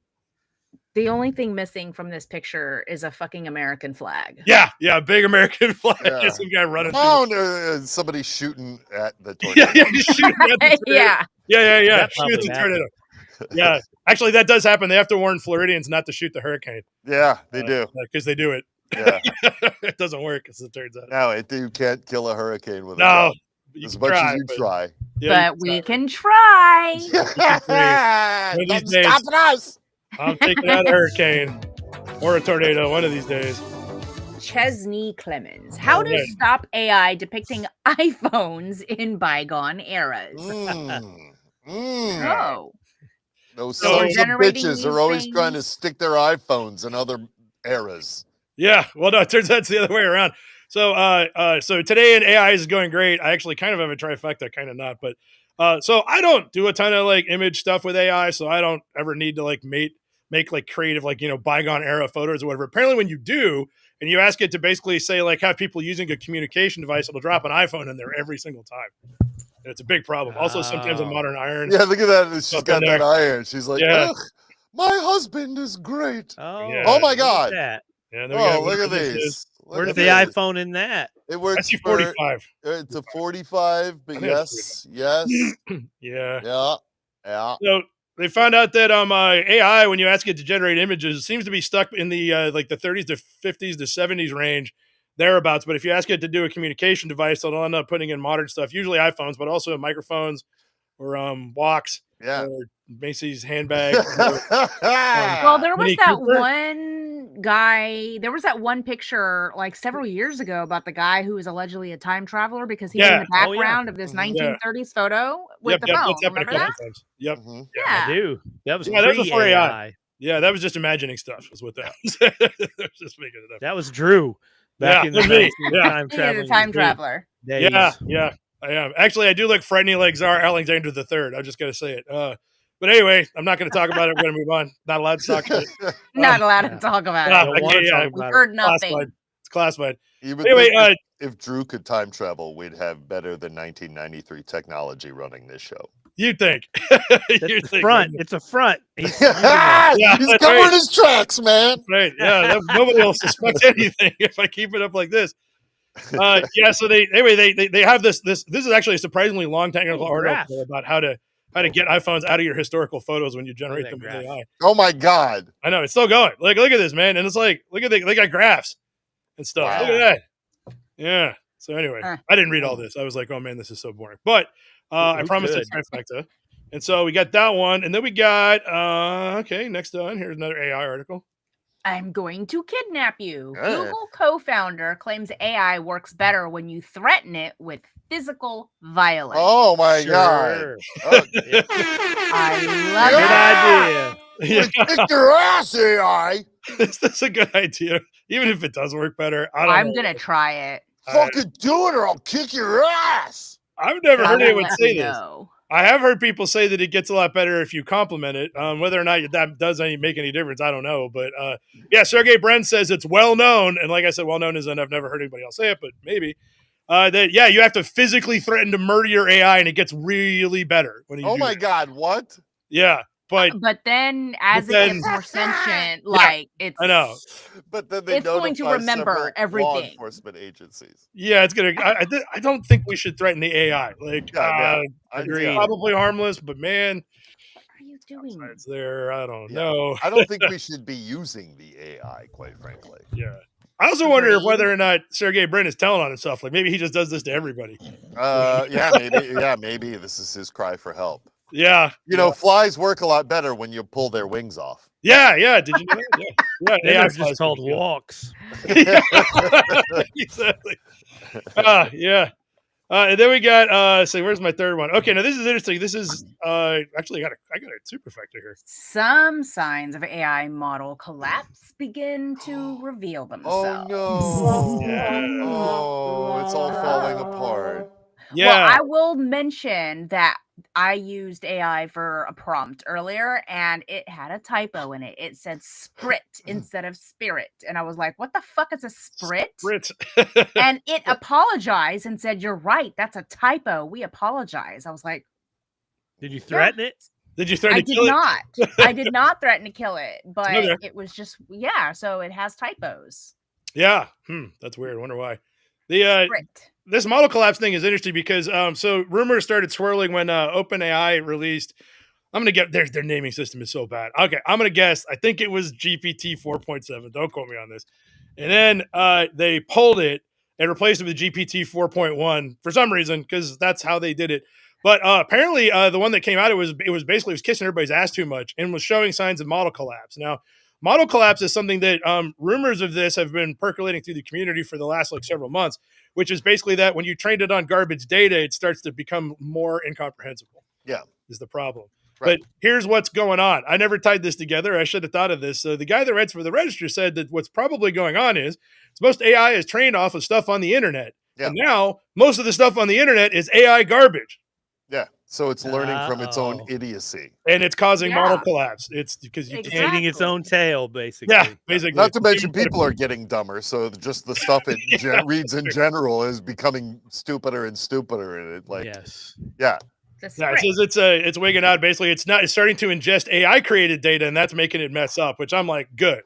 The only thing missing from this picture is a fucking American flag. Yeah, big American flag. Yeah. Some guy running. Oh, no, somebody shooting at the tornado. Yeah, he's shooting at the tornado. Yeah. Yeah. That Shoot at the probably tornado. Yeah, actually, that does happen. They have to warn Floridians not to shoot the hurricane. Yeah, they do. Because they do it. Yeah. It doesn't work, as it turns out. No, you can't kill a hurricane with a No, gun. you As can much try, as you but- try. Yeah, But we can try. One of Nothing's these days. stopping us. I'm taking out a hurricane or a tornado one of these days. Chesney Clemens. How to Alright. stop AI depicting iPhones in bygone eras. Oh. Those So sons of generating bitches these are always trying to things- stick their iPhones in other eras. Yeah, well, no, it turns out it's the other way around. So, so today in AI is going great. I actually kind of have a trifecta, kind of not, but so I don't do a ton of like image stuff with AI, so I don't ever need to like make like creative like bygone era photos or whatever. Apparently, when you do and you ask it to basically say like have people using a communication device, it'll drop an iPhone in there every single time. And it's a big problem. Also, sometimes a Oh. modern iron. Yeah, look at that. She's Up got in that there. iron. She's like, Yeah. ugh, my husband is great. oh, Yeah. Oh my look at God. that. Yeah, there we go. Oh, look at This is- these. Look Where's at the this. iPhone in that? It works That's your for 45. it's a 45, but I think it's yes, Yeah. yeah. So they found out that AI, when you ask it to generate images, it seems to be stuck in the like the 30s to 50s to 70s range, thereabouts. But if you ask it to do a communication device, it'll end up putting in modern stuff, usually iPhones, but also microphones or walks Yeah. or Macy's handbags. Well, there was Mini that Cooper? one guy. There was that one picture like several years ago about the guy who was allegedly a time traveler because he was in Yeah. the Oh, yeah. background of this Mhm. 1930s photo with Yep, the phone. that's happened a Remember couple that? times. Yep. Mhm. Yeah. I do. That was Yeah, that was before AI. pre-AI. Yeah, that was just imagining stuff, is what that was. That was just making it up. That was Drew back Yeah, in the that's me. 19 Yeah. time He's a traveling time traveler. days. Yeah, I am. Actually, I do look frightening like Tsar Alexander III. I'm just going to say it. But anyway, I'm not going to talk about it. We're going to move on. Not allowed to talk about it. Not allowed yeah. to talk about Ah, it. Don't want to yeah, talk we We about it. heard nothing. Classified. It's classified. You would Anyway, think if Drew could time travel, we'd have better than 1993 technology running this show. you think. It's You the think, front. right? It's a front. He's He's that's covering right. his tracks, man. Right. Yeah. Nobody will suspect anything if I keep it up like this. Yeah. So they have this is actually a surprisingly long technical graph. article about how to get iPhones out of your historical photos when you generate that them with graph. AI. Oh my God. I know it's still going. Like, look at this, man, and it's like, look at they got graphs and stuff. Wow. Look at that. Yeah. So anyway, Huh. I didn't read all this. I was like, oh man, this is so boring. But I Ooh, promised a good. trifecta, and so we got that one, and then we got okay. Next on, here's another AI article. I'm going to kidnap you. Yeah. Google co-founder claims AI works better when you threaten it with physical violence. Oh my God. Sure. Oh, Yeah. I love Good it. idea. kick your ass, AI. That's a good idea, even if it does work better. I don't. I'm know. gonna try it. Fucking do it or I'll kick your ass. I've never I heard will anyone let say you this. know. I have heard people say that it gets a lot better if you compliment it. Whether or not that does make any difference, I don't know. But yeah, Sergey Brin says it's well known, and like I said, well known is, and I've never heard anybody else say it, but maybe that yeah, you have to physically threaten to murder your AI, and it gets really better when you. Oh do my that. God, what? Yeah, but then as But it then- gets more sentient, like it's I know. But then they It's going to notify remember several law everything. enforcement agencies. Yeah, it's gonna. I don't think we should threaten the AI. Like, Yeah, Agreed. yeah. probably harmless, but man, what are you doing? it's there. I don't Yeah. know. I don't think we should be using the AI, quite frankly. Yeah. I also wonder if Agreed. whether or not Sergey Brin is telling on himself. Like maybe he just does this to everybody. Maybe this is his cry for help. Yeah. You know, flies work a lot better when you pull their wings off. Yeah. Did you know that? Yeah. Then AI they're just flies called pretty good. walks. Exactly. Yeah. And then we got so where's my third one? Okay, now this is interesting. This is actually I got a super factor here. Some signs of AI model collapse begin to reveal Oh themselves. no! Yeah. Oh, it's all falling apart. Yeah. Well, I will mention that I used AI for a prompt earlier and it had a typo in it. It said sprit instead of spirit. And I was like, what the fuck is a sprit? Brits. And it apologized and said, you're right. That's a typo. We apologize. I was like, Did you threaten it? Did you threaten I to did kill it? not. I did not threaten to kill it, but Okay. it was just, yeah. So it has typos. Yeah. That's weird. I wonder why. The Sprit. this model collapse thing is interesting because so rumors started swirling when OpenAI released. I'm gonna get their naming system is so bad. Okay, I'm gonna guess. I think it was GPT 4.7. Don't quote me on this. And then they pulled it and replaced it with GPT 4.1 for some reason because that's how they did it. But apparently, the one that came out it was basically kissing everybody's ass too much and was showing signs of model collapse. Now, model collapse is something that rumors of this have been percolating through the community for the last several months, which is basically that when you trained it on garbage data, it starts to become more incomprehensible. Yeah, is the problem. Right. But here's what's going on. I never tied this together. I should have thought of this. So the guy that writes for the Register said that what's probably going on is most AI is trained off of stuff on the internet. Yeah. And now most of the stuff on the internet is AI garbage. Yeah. So it's learning from its own Uh-oh. idiocy. And it's causing Yeah. model collapse. It's because you Exactly. Eating its own tail, basically. Yeah, basically. Not to mention people are getting dumber. So just the stuff it reads in general is becoming stupider and stupider. And it Yes. yeah. The Yeah, sprit. it's wigging out. Basically, it's starting to ingest AI created data, and that's making it mess up. Which I'm like, good.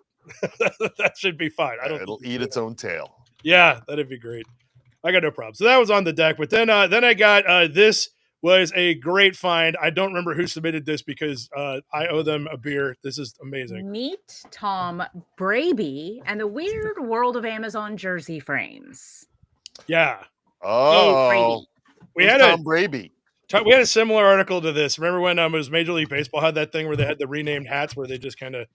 That should be fine. I don't. It'll think eat its own tail. Yeah, that'd be great. I got no problem. So that was on the deck. But then I got this was a great find. I don't remember who submitted this because I owe them a beer. This is amazing. Meet Tom Braby and the weird world of Amazon jersey frames. Yeah, Oh, Brady. we who's had Tom Brady. a similar article to this. Remember when it was Major League Baseball had that thing where they had the renamed hats where they just kind of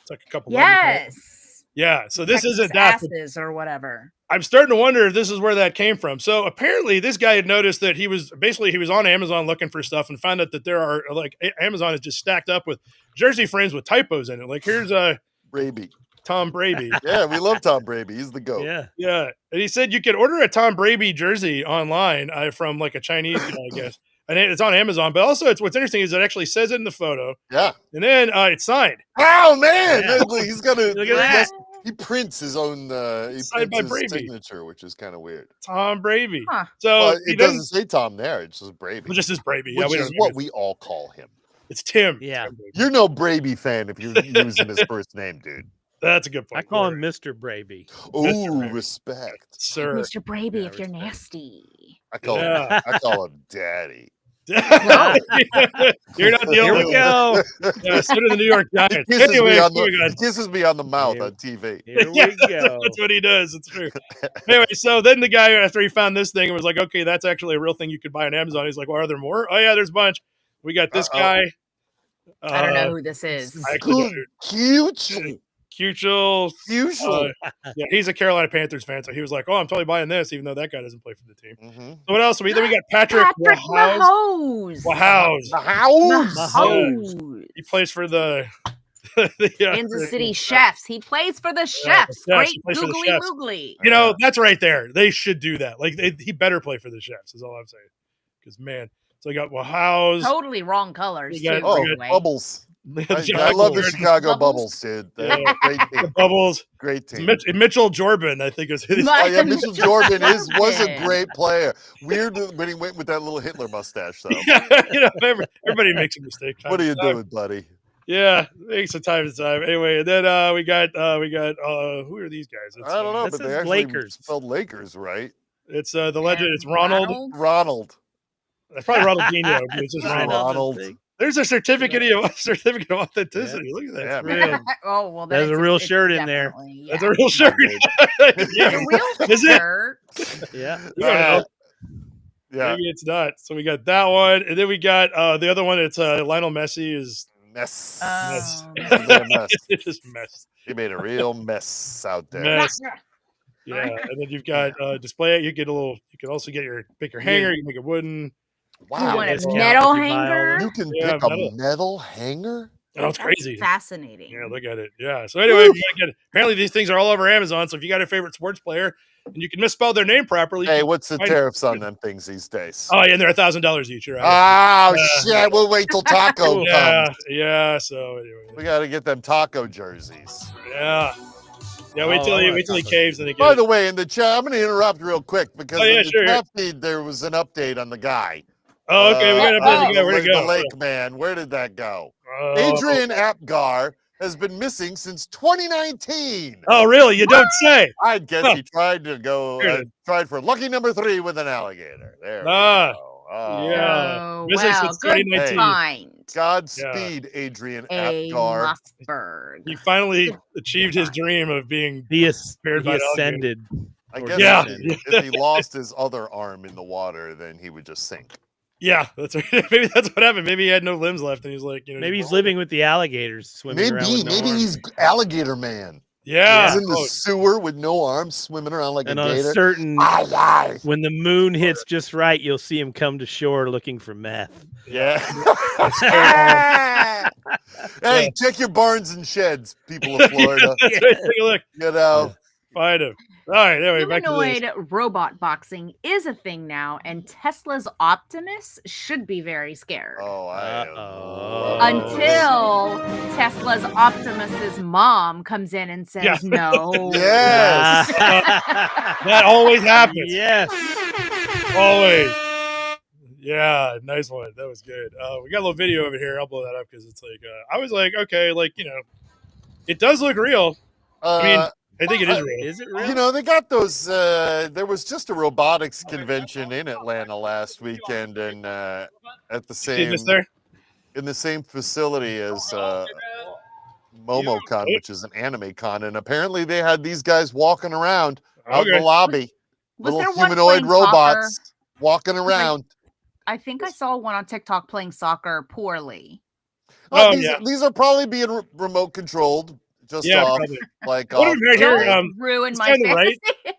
took a couple. Yes. Yeah. So this Texas isn't that. But asses or whatever. I'm starting to wonder if this is where that came from. So apparently this guy had noticed that he was on Amazon looking for stuff and found out that there are Amazon is just stacked up with jersey frames with typos in it. Like here's Brady. Tom Brady. Yeah, we love Tom Brady. He's the GOAT. Yeah. Yeah. And he said you could order a Tom Brady jersey online from a Chinese guy, I guess. And it's on Amazon. But also what's interesting is it actually says it in the photo. Yeah. And then it's signed. Oh man, Yeah. he's gonna. Look at that. He prints his own. He Signed by prints his Brady. signature, which is kind of weird. Tom Brady. Huh. So Well, he it doesn't say Tom there. It's just Brady, Well, just as Brady. Yeah, which we is don't what know. we all call him. It's Tim. Yeah. Tim Brady. You're no Brady fan if you're using his first name, dude. That's a good point. I call him Mr. Braby. Ooh, Brady. respect. Sir. Mr. Braby, Yeah, if you're respect. nasty. I call Yeah. him. I call him Daddy. You're not the Here only we one. go. Yeah, so do the New York He Giants. kisses, Anyway, me, on moving on. he kisses me on the mouth Yeah. on TV. Here Yeah, we go. That's what he does. It's true. Anyway, so then the guy, after he found this thing, was like, okay, that's actually a real thing you could buy on Amazon. He's like, well, are there more? Oh, yeah, there's a bunch. We got this Uh-oh. guy. I don't know who this is. I actually Cute. Cuchel. Usual. Yeah, he's a Carolina Panthers fan, so he was like, oh, I'm totally buying this, even though that guy doesn't play for the team. Mm-hmm. So what else? Then we got Patrick Mahomes. Mahomes. Mahomes. He plays for the Kansas City Chefs. He plays for the Chefs. Yes, Great he plays for the googly Chefs. moogly. You know, that's right there. They should do that. Like he better play for the Chefs. Is all I'm saying. Because man, so I got Mahomes. Totally wrong colors. We got- too, Oh, by the way. Bubbles. I Chicago love the Bears, Chicago Bubbles. Bubbles, dude. Yeah. Great team. Bubbles. Great team. Mitchell Jordan, I think is his. Oh, yeah, Mitchell Jordan was a Jordan. great player. Weird when he went with that little Hitler mustache, though. You know, everybody makes a mistake. What are you doing, buddy? Yeah, makes some time to time. Anyway, and then we got who are these guys? It's, I don't know, That but they says actually Lakers. spelled Lakers right. it's the legend. It's Ronald. Ronald. That's probably Ronaldinho, but it's just Sign Ronald. on the Ronald. thing. There's a certificate of authenticity. Yeah. Look at that. Yeah, It's man. real. Oh well, There's then a real it's shirt in there. definitely, That's yeah. a real shirt. It's a Maybe real Is it? shirt. Yeah. We don't know. Yeah. Maybe it's not. So we got that one, and then we got the other one. It's Lionel Messi is Mess. mess. He made a mess. It's just mess. He made a real mess out there. Mess. Yeah, and then you've got display it. You get a little. You can also get pick your hanger. You can make it wooden. You Wow. want a discount metal if you buy all hanger? You can Yeah, pick metal. a metal hanger? Oh, it's That's crazy. fascinating. Yeah, look at it. Yeah. So anyway, you gotta get, apparently these things are all over Amazon. So if you got a favorite sports player and you can misspell their name properly, Hey, what's the find- tariffs on them things these days? oh yeah, and they're $1,000 each. You're right. Oh, shit. We'll wait till taco yeah, comes. yeah. So anyway, We got to get them taco jerseys. yeah, yeah. Wait Oh, till I he like wait till he tacos. caves and they By get. the way, in the chat, I'm going to interrupt real quick because Oh, yeah, in the sure. chat feed there was an update on the guy. Oh, okay. We got to go. Where'd it The go? lake man. Where did that go? Oh, Adrian Apgar has been missing since 2019. Oh, really? You don't say. I guess Huh. he tried to go, Here it tried for lucky number 3 with an alligator. There we Ah, go. Oh. yeah. Oh, Missing well, since good 2019. find. Godspeed, Adrian A Apgar. Mossberg. He finally achieved his dream of being. He Paired by an alligator. ascended. I Or guess Yeah. if he lost his other arm in the water, then he would just sink. Yeah, that's maybe that's what happened. Maybe he had no limbs left, and he's like, Maybe he's living with the alligators, swimming around with no Maybe arms. he's alligator man. Yeah. He's in the Oh, sewer with no arms, swimming around like and a on a gator. certain Aye, aye. when the moon hits just right, you'll see him come to shore looking for meth. Yeah. Hey, check your barns and sheds, people of Florida. That's right. Take a look. You know, Find him. All right. Anyway, back to this. Humanoid robot boxing is a thing now, and Tesla's Optimus should be very scared. oh, Uh-oh. Until Tesla's Optimus's mom comes in and says Yeah. no. yes. That always happens. Yes. Always. Yeah, nice one. That was good. We got a little video over here. I'll blow that up because it's like I was like, okay, like it does look real. I mean, I think it is real. Is it real? You know, they got those. There was just a robotics convention in Atlanta last weekend, and at the See same this there? in the same facility as MomoCon, which is an anime con, and apparently they had these guys walking around out in Okay. the lobby, Was little there one humanoid playing robots soccer? walking around. I think I saw one on TikTok playing soccer poorly. Oh, these, yeah. these are probably being remote controlled, just Yeah, off, probably. like What off. do we got here? Don't ruin this my guy on the right? fantasy.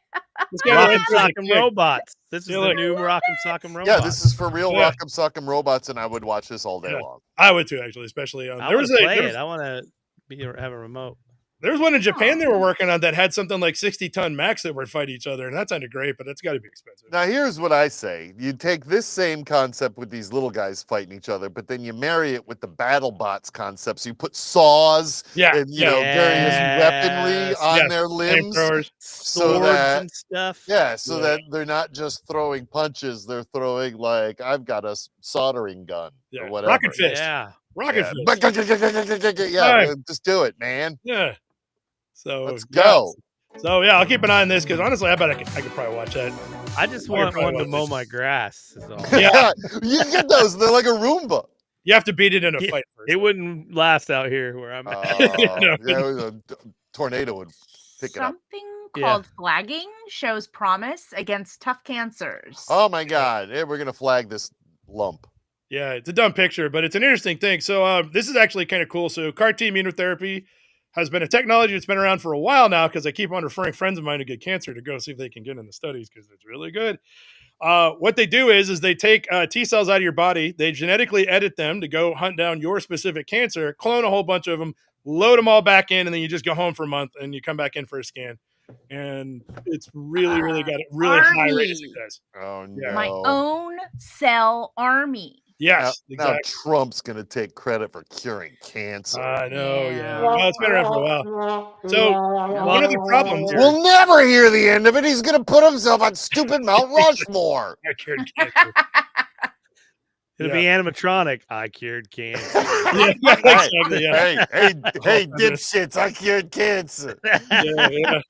This guy on the Rock'em right is Sock'em like, Robots. This is Yeah, the look. new Rock'em Sock'em Robots. Yeah, this is for real Yeah. Rock'em Sock'em Robots, and I would watch this all day Yeah. long. I would too, actually, especially I there want was to play there it. was, I want to have a remote. there was one in Japan they were Oh. working on that had something like 60-ton mechs that would fight each other, and that sounded great, but that's got to be expensive. Now, here's what I say. You take this same concept with these little guys fighting each other, but then you marry it with the battle bots concept. So you put saws Yeah, and, you know, various weaponry Yes. on Yes. their limbs. Flamethrowers. So Swords that, and stuff. yeah, so Yeah. that they're not just throwing punches. They're throwing, like, I've got a soldering gun Yeah. or whatever. Rocket fist. Yeah. Rocket Yeah. fist. Yeah, Right. just do it, man. Yeah. So Let's yeah. go. So yeah, I'll keep an eye on this because honestly, I bet I could probably watch that. I just Oh, you're want probably one to watching. mow my grass. Is all. Yeah. You can get those. They're like a Roomba. You have to beat it in a Yeah, fight first. It wouldn't last out here where I'm at. Yeah, a tornado would pick it up. Something Yeah. called flagging shows promise against tough cancers. Oh my God! Hey, we're gonna flag this lump. Yeah, it's a dumb picture, but it's an interesting thing. So this is actually kind of cool. So CAR-T immunotherapy has been a technology that's been around for a while now because I keep on referring friends of mine who get cancer to go see if they can get in the studies because it's really good. What they do is they take T cells out of your body, they genetically edit them to go hunt down your specific cancer, clone a whole bunch of them, load them all back in, and then you just go home for a month and you come back in for a scan. And it's really, really got a really high rate of success. Oh no! Yeah. My own cell army. Yes, Now exactly. Trump's gonna take credit for curing cancer. I know, yeah. Yeah. Well, it's been around for a while. So one of the problems here, We'll never hear the end of it. He's gonna put himself on stupid Mount Rushmore. I cured cancer. It'll be animatronic. I cured cancer. Yeah, exactly. Yeah. Hey, dipshits! I cured cancer. Yeah.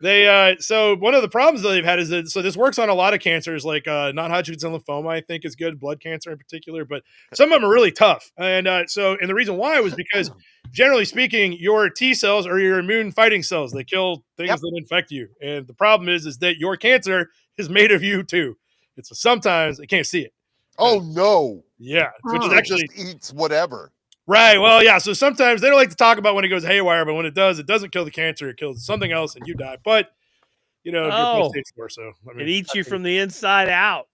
They so one of the problems that they've had is that so this works on a lot of cancers like non-Hodgkin's lymphoma. I think is good, blood cancer in particular, but some of them are really tough. And the reason why was because generally speaking, your T cells are your immune fighting cells. They kill things that infect you. And the problem is that your cancer is made of you too. It's sometimes they can't see it. Oh no! Yeah, which is It actually just eats whatever. right. Well, yeah. So sometimes they don't like to talk about when it goes haywire, but when it doesn't kill the cancer. It kills something else, and you die. But your prostate's more so. I mean, It eats you from the inside out.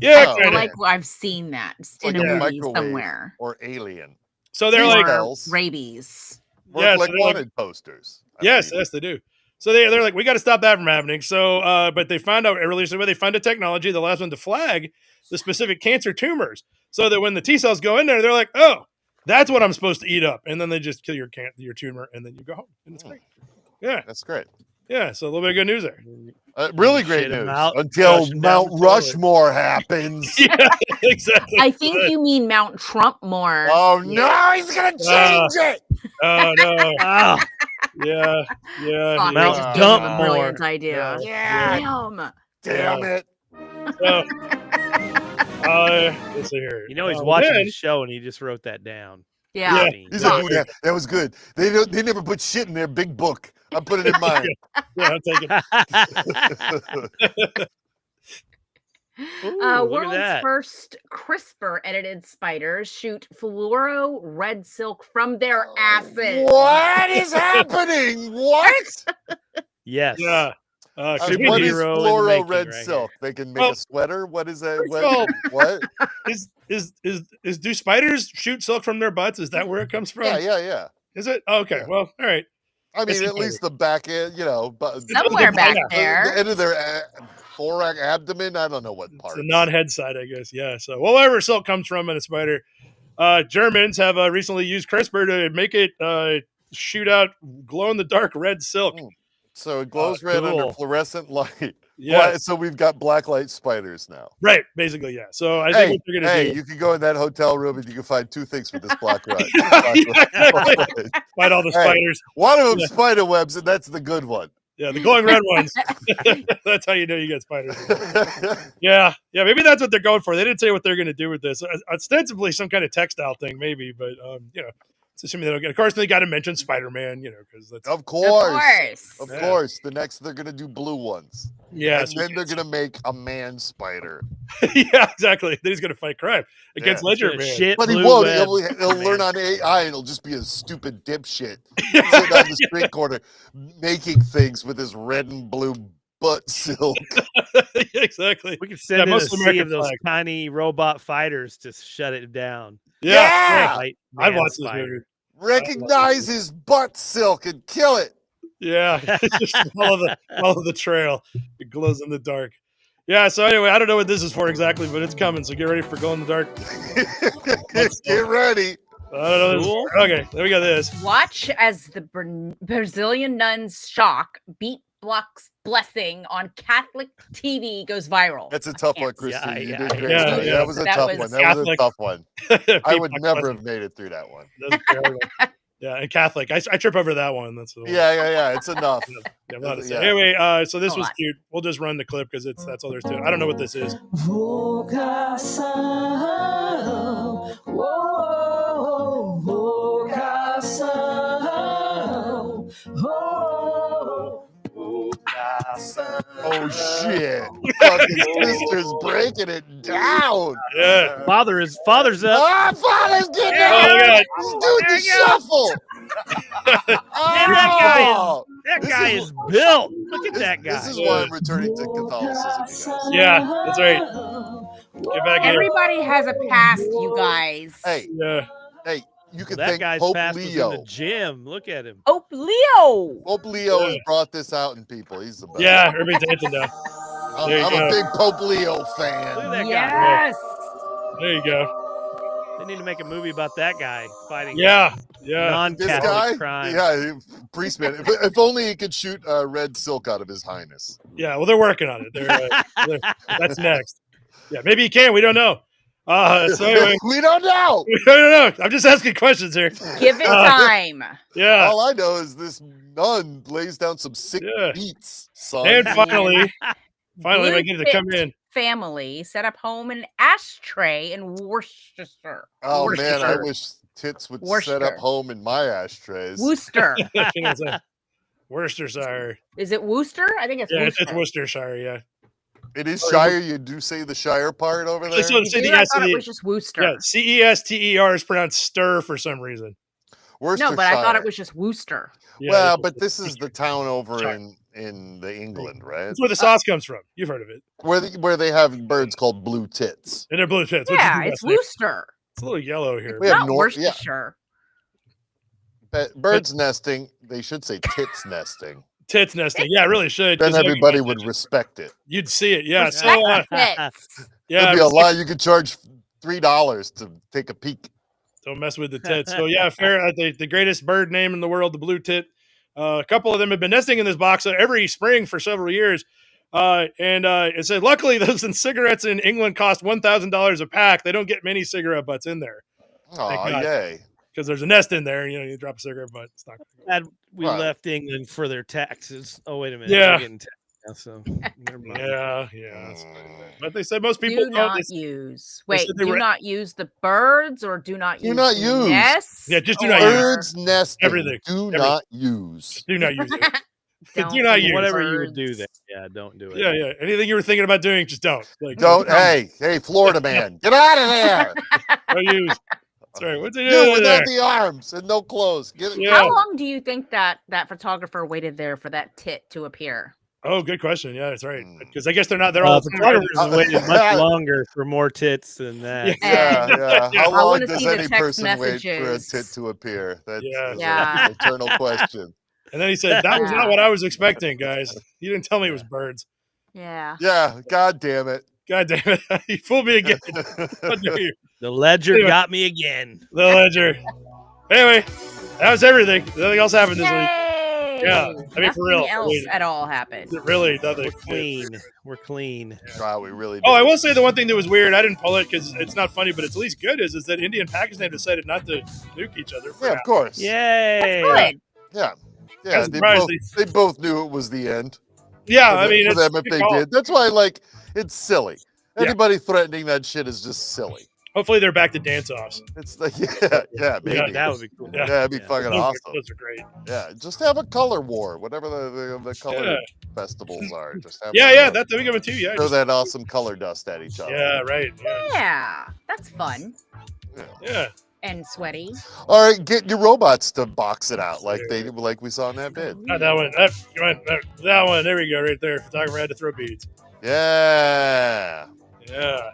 yeah. Oh, kinda. Like I've seen that in Like a a movie microwave somewhere. or alien. So they're Or like, cells. rabies. Work Yeah, so like they're like- wanted posters. I yes, believe. yes, they do. So they're like, we got to stop that from happening. So, but they found out earlier, so they found a technology that allows them to flag the specific cancer tumors, so that when the T cells go in there, they're like, oh, that's what I'm supposed to eat up, and then they just kill your tumor, and then you go home, and it's great. Yeah, That's great. yeah. So a little bit of good news there. Really Shit great him news out, until flush him down Mount the toilet. Rushmore happens. Yeah, exactly. I think you mean Mount Trump more. Oh no, he's gonna change it. Oh no. Ah, Yeah, yeah. Fuck, Mount I just Dump gave him a more. brilliant idea. Yeah. Damn. Damn it. So, let's see here. you know he's watching then- the show and he just wrote that down. Yeah. Yeah. He's Yeah. like, "Ooh, that was good. They never put shit in their big book. I put it in mine. Yeah, I'm taking. Ooh, look at World's that. first CRISPR edited spiders shoot fluoro red silk from their asses. What is happening? What? Yes. Yeah. Super What is hero in the fluoro making red right silk? They can make Well, a sweater. What is that? well- What? Is do spiders shoot silk from their butts? Is that where it comes from? Yeah. Is it? Oh, okay. Yeah. Well, all right. I mean, It's at least the back end, but Somewhere back Yeah. the there. end of their thorax, abdomen. I don't know what It's part. the non-head side, I guess. Yeah. So, wherever silk comes from in a spider, Germans have recently used CRISPR to make it shoot out glow-in-the-dark red silk. Mm. So it glows red under cool. fluorescent light. Yeah. So we've got blacklight spiders now. Right. Basically, yeah. So I think Hey, what they're gonna do you can go in that hotel room and you can find two things with this black light. Yeah, exactly. Fight all the Hey. spiders. One of them Yeah. spider webs, and that's the good one. Yeah, the glowing red ones. That's how you know you get spiders. Yeah, maybe that's what they're going for. They didn't say what they're going to do with this. Ostensibly, some kind of textile thing, maybe, but it's assuming they don't get. Of course, they got to mention Spider-Man, because that's Of course. Of Of Yeah. course. The next they're gonna do blue ones. yeah, And then they're gonna make a man spider. yeah, exactly. Then he's going to fight crime against Yeah. Ledger Gonna Man. shit But he blue won't. web. He'll Man. learn on AI and he'll just be a stupid dipshit sitting on the street corner making things with his red and blue butt silk. Yeah, exactly. We could send in a most sea American of those flag. tiny robot fighters to shut it down. Yeah. Fight I'd man watch this spider. movie. Recognize his butt silk and kill it. Yeah, just follow the trail. It glows in the dark. Yeah. So anyway, I don't know what this is for exactly, but it's coming. So get ready for glow in the dark. Get ready. I don't know. This Cool. Okay, then we got this. Watch as the Brazilian nun's shock beat Block's blessing on Catholic TV goes viral. That's a tough one, Yes. Christy. You Yeah, did great. yeah, That yeah. was a That tough was one. That was a Catholic. tough one. I would People never question- have made it through that one. That's a hard one. Yeah, and Catholic. I trip over that one. That's the one. Yeah. It's enough. Yeah, I'm not a- Yeah. Anyway, so this A was lot. cute. We'll just run the clip because that's all there's to it. I don't know what this is. Vocação, oh, vocação, oh, vocação. Oh shit! Fucking sister's breaking it down. Yeah. Father's up. Ah, father's getting Oh, it. God. Let's do the shuffle. Man, that guy Oh, That This guy is- is built. Look at that guy. This is why I'm returning to Catholicism, you guys. Yeah, that's right. Get back in. Everybody has a past, you guys. Hey, Yeah. you can that thank guy's Pope past was in Leo. the gym. Look at him. Oh, Leo. Pope Leo has Yeah. brought this out in people. He's the best. Yeah, everybody's dancing now. I'm, There you I'm a go. big Pope Leo Look at fan. that guy. Yes. There you go. They need to make a movie about that guy fighting Yeah. This non-Catholic guy, crime. yeah, priestman. If only he could shoot red silk out of his highness. Yeah. Well, they're working on it. That's next. Yeah, maybe he can. We don't know. So anyway, We don't know. no. I'm just asking questions here. Give it time. Yeah. All I know is this nun lays down some sick Yeah. beats, son. And finally, if I Blue get to come Pit in. Family set up home an ashtray in Worcestershire. Oh man, I Worcestershire. wish tits would set Worcester. up home in my ashtrays. Worcester. You know, it's a Worcestershire. Is it Worcester? I think it's Yeah, Worcester. it's Worcestershire. Yeah. It is Shire. You do say the Shire part over there. So You do? I thought it was just Worcester. Yeah, Cester is pronounced stir for some reason. No, but I thought it was just Worcester. Yeah, well, but this is the town over Shire. in the England, right? That's where the sauce comes from. You've heard of it. Where they have birds called blue tits. And they're blue tits. Yeah, it's Worcester. It's a little yellow here. We have Not Worcestershire. birds nesting. They should say tits nesting. Tits nesting. Yeah, it really should. Then everybody would respect it. You'd see it. Yeah. So, Respect tits. yeah. There'd be a lot. You could charge $3 to take a peek. Don't mess with the tits. So yeah, fair. The greatest bird name in the world, the blue tit. A couple of them have been nesting in this box every spring for several years. It said, luckily, those cigarettes in England cost $1,000 a pack. They don't get many cigarette butts in there. Oh, yay. Because there's a nest in there. You drop a cigarette butt. It's not Glad we Right. left England for their taxes. Oh, wait a minute. Yeah. We're getting taxed now, so never mind. Yeah. But they said most people Do don't. not use. Wait, said they do were- not use the birds or do not use not the use. nests? Yeah, just do not use. Birds nesting. Everything. Do Everything. not use. Do not use it. Don't Do not use Whatever you would do birds. there. Yeah, don't do it. Yeah. Anything you were thinking about doing, just don't. Like, Don't. Hey, Florida man, get out of there. Don't use. Sorry, what's it You doing without there? the arms and no clothes. Get it. Yeah. How long do you think that photographer waited there for that tit to appear? Oh, good question. Yeah, that's right. Hmm. Because I guess they're not. They're all Photographers have waited much longer for more tits than that. Yeah. Yeah. How I long wanna does see the any text person wait for a messages. tit to appear? That's Yeah. an eternal question. And then he said, "That was not what I was expecting, guys. You didn't tell me it was birds. Yeah. Yeah. God damn it. God damn it! You fooled me again. How dare you? The ledger Anyway. got me again. The ledger. Anyway, that was everything. Nothing else happened this week. Yay! Yeah, I mean, for real. Nothing else at all happened. Really, nothing. We're clean. We're clean. Wow, we really. Oh, I did. will say the one thing that was weird. I didn't pull it because it's not funny, but it's at least good. Is that India and Pakistan decided not to nuke each other? Yeah, of course. Yay! Good. Yeah. I'm Yeah. surprised They both knew it was the end. Yeah, For I mean, for it's them if good they call. did. That's why, it's silly. Yeah. Anybody threatening that shit is just silly. Hopefully, they're back to dance-offs. It's like, yeah, maybe. Yeah, that would be cool. Yeah. That'd be fucking Those awesome. Those are great. Yeah, just have a color war, whatever the color Yeah. festivals are. Just have Yeah, that's the big of it too. Yeah, throw that awesome color dust at each other. yeah, right. Yeah, Yeah. That's fun yeah. and sweaty. All right, get your robots to box it out like we saw in that vid. Not that one. That one. There we go. Right there. Photographer had to throw beads. Yeah. Yeah.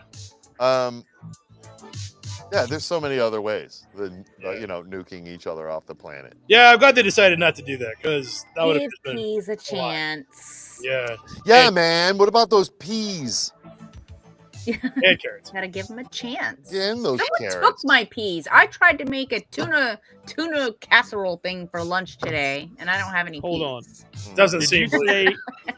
Yeah, there's so many other ways than nuking each other off the planet. Yeah, I'm glad they decided not to do that because that would have Give just been. peas a chance. Yeah. Yeah, And- man. What about those peas? And carrots. Gotta give them a chance. Get in those Someone carrots. took my peas. I tried to make a tuna casserole thing for lunch today, and I don't have any Hold peas. on. Doesn't Did seem. you say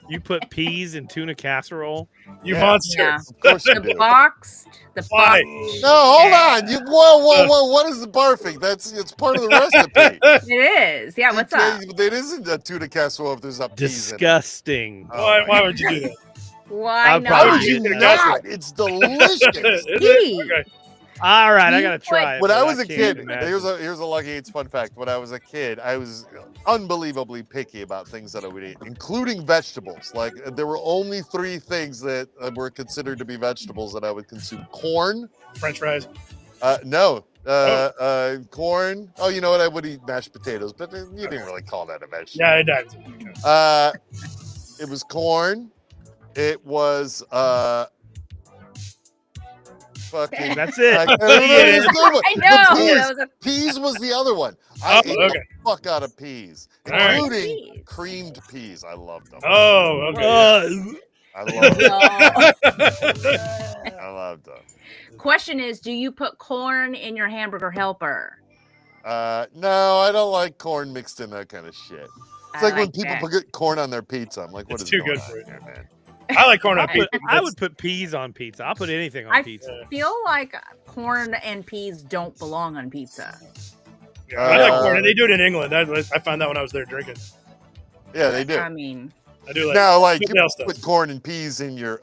you put peas in tuna casserole? You Yeah. monster. Yeah. Of course you The do. boxed. Why? No, hold on. Whoa! What is the barfing? It's part of the recipe. It is. Yeah, what's up? It isn't a tuna casserole if there's not peas in it. Disgusting. Oh, Why would you do that? Why I'll Why probably would not? do you tuna not? casserole. It's delicious. Is it? Pea. Okay. All right, I You gotta put- try it. When but I was a can't kid, imagine. here's a Lucky Eights fun fact. When I was a kid, I was unbelievably picky about things that I would eat, including vegetables. Like there were only 3 things that were considered to be vegetables that I would consume: corn. French fries. No. Corn. Oh, you know what? I would eat mashed potatoes, but you didn't really call that a vegetable. Yeah, it does. It was corn. It was fucking. That's it. I can't remember the third one. I know. Peas. That was a Peas was the other one. I Oh, ate okay. the fuck out of peas, All right. including Peas. creamed peas. I loved them. Oh, okay. I loved them. No. I loved them. Question is, do you put corn in your hamburger helper? No, I don't like corn mixed in that kind of shit. It's I like when like people that. put corn on their pizza. I'm like, what It's is too going good on for it. here, man? I like corn on pizza. I would put peas on pizza. I'll put anything on I pizza. feel like corn and peas don't belong on pizza. Yeah, I like corn, and they do it in England. I found that when I was there drinking. Yeah, they do. I mean, I do like Now, like you else stuff. put corn and peas in your.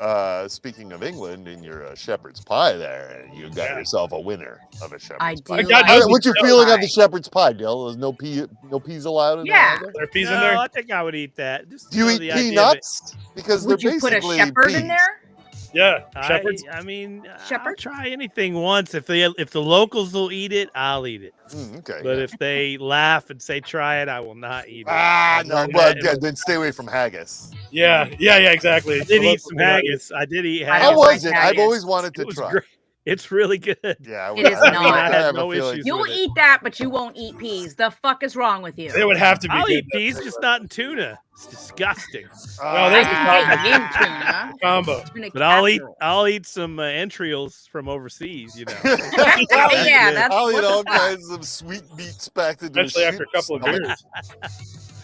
Speaking of England, in your shepherd's pie, there, and you got yourself a winner of a shepherd's I pie. do. Like What's your shepherd's feeling on pie. the shepherd's pie, Dale? There's no peas allowed in Yeah. there. There are peas No, in there. I think I would eat that. Just Do you know eat the idea of it. peanuts? Because Would they're you put a basically shepherd peas. in there? Yeah, shepherds. I mean, I'll Shepherd? try anything once. If the locals will eat it, I'll eat it. Okay. But if they laugh and say try it, I will not eat it. no. I've Well, learned that in yeah, then stay away from haggis. Yeah, exactly. I did eat some haggis. I did eat I haggis. How don't was like it? I've haggis. always wanted to It was try. great. It's really good. Yeah, It is not. I had have no a feeling. issues. You'll with it. eat that, but you won't eat peas. The fuck is wrong with you? It would have to be I'll good. eat peas, just not in tuna. It's disgusting. No, there's the I combo. eat in tuna. Combo. Tuna But casserole. I'll eat some entrails from overseas. You know. Yeah, that's I'll what eat the all fuck? kinds of sweet meats packed into Especially a after a couple of stomach. beers.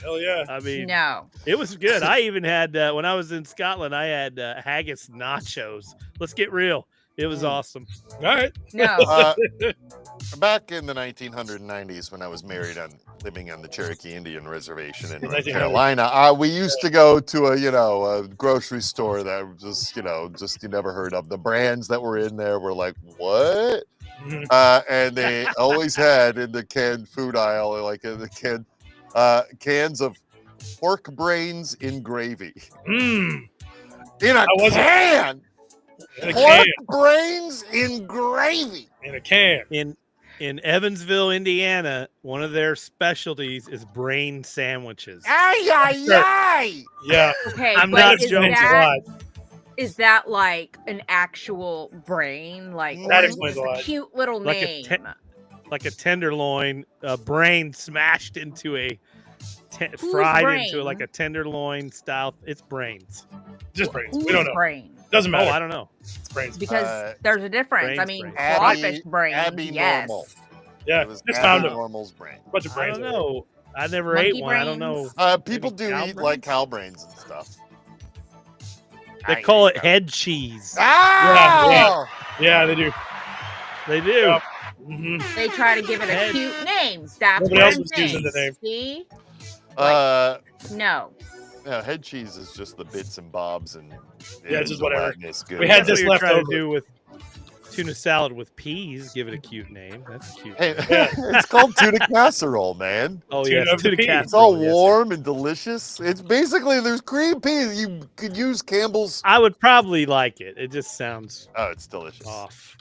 Hell yeah. I mean, No. it was good. I even had when I was in Scotland, I had haggis nachos. Let's get real. It was awesome. All right. No. Back in the 1990s, when I was living on the Cherokee Indian Reservation in North 1900. Carolina, we used to go to a grocery store that was just you never heard of. The brands that were in there were like, what? Mhm. And they always had in the canned food aisle, like in the cans of pork brains in gravy. Mm. In a How was it? can! In a Pork can. brains in gravy! In a can. In Evansville, Indiana, one of their specialties is brain sandwiches. Ay, ay, ay! Yeah. Okay, I'm but not is joking. that like an actual brain? Like That or explains is a it lot. cute little Like a name. Like a tenderloin, a brain smashed into Whose fried brain? into like a tenderloin style. It's brains. Just brains. Whose We don't know. brain? Doesn't Oh, matter. I don't know. It's brains. Because there's a difference. I brains, mean, brains. crawfish brain. Abby Yes. Normal. Yeah. It was Just Abby found them. Normal's brain. Bunch of I brains. don't know. I never Monkey ate one. I don't know. brains? People Maybe do cow eat like brains? cow brains and stuff. They call it head cheese. Ah! Yeah, they do. They do. Yep. hmm They try to give it a Head- cute name. That's Nobody what else I'm was using the saying. name. See? No. Yeah, head cheese is just the bits and bobs and Yeah, it's just whatever. gelatinous good. We had That's what this you're left trying over. to do with tuna salad with peas. Give it a cute name. That's a cute. Hey, name. it's called tuna casserole, man. Oh tuna yeah, of the tuna peas. casserole. It's all yes. warm and delicious. It's basically there's cream peas. You could use Campbell's. I would probably like it. It just sounds Oh, it's delicious. off.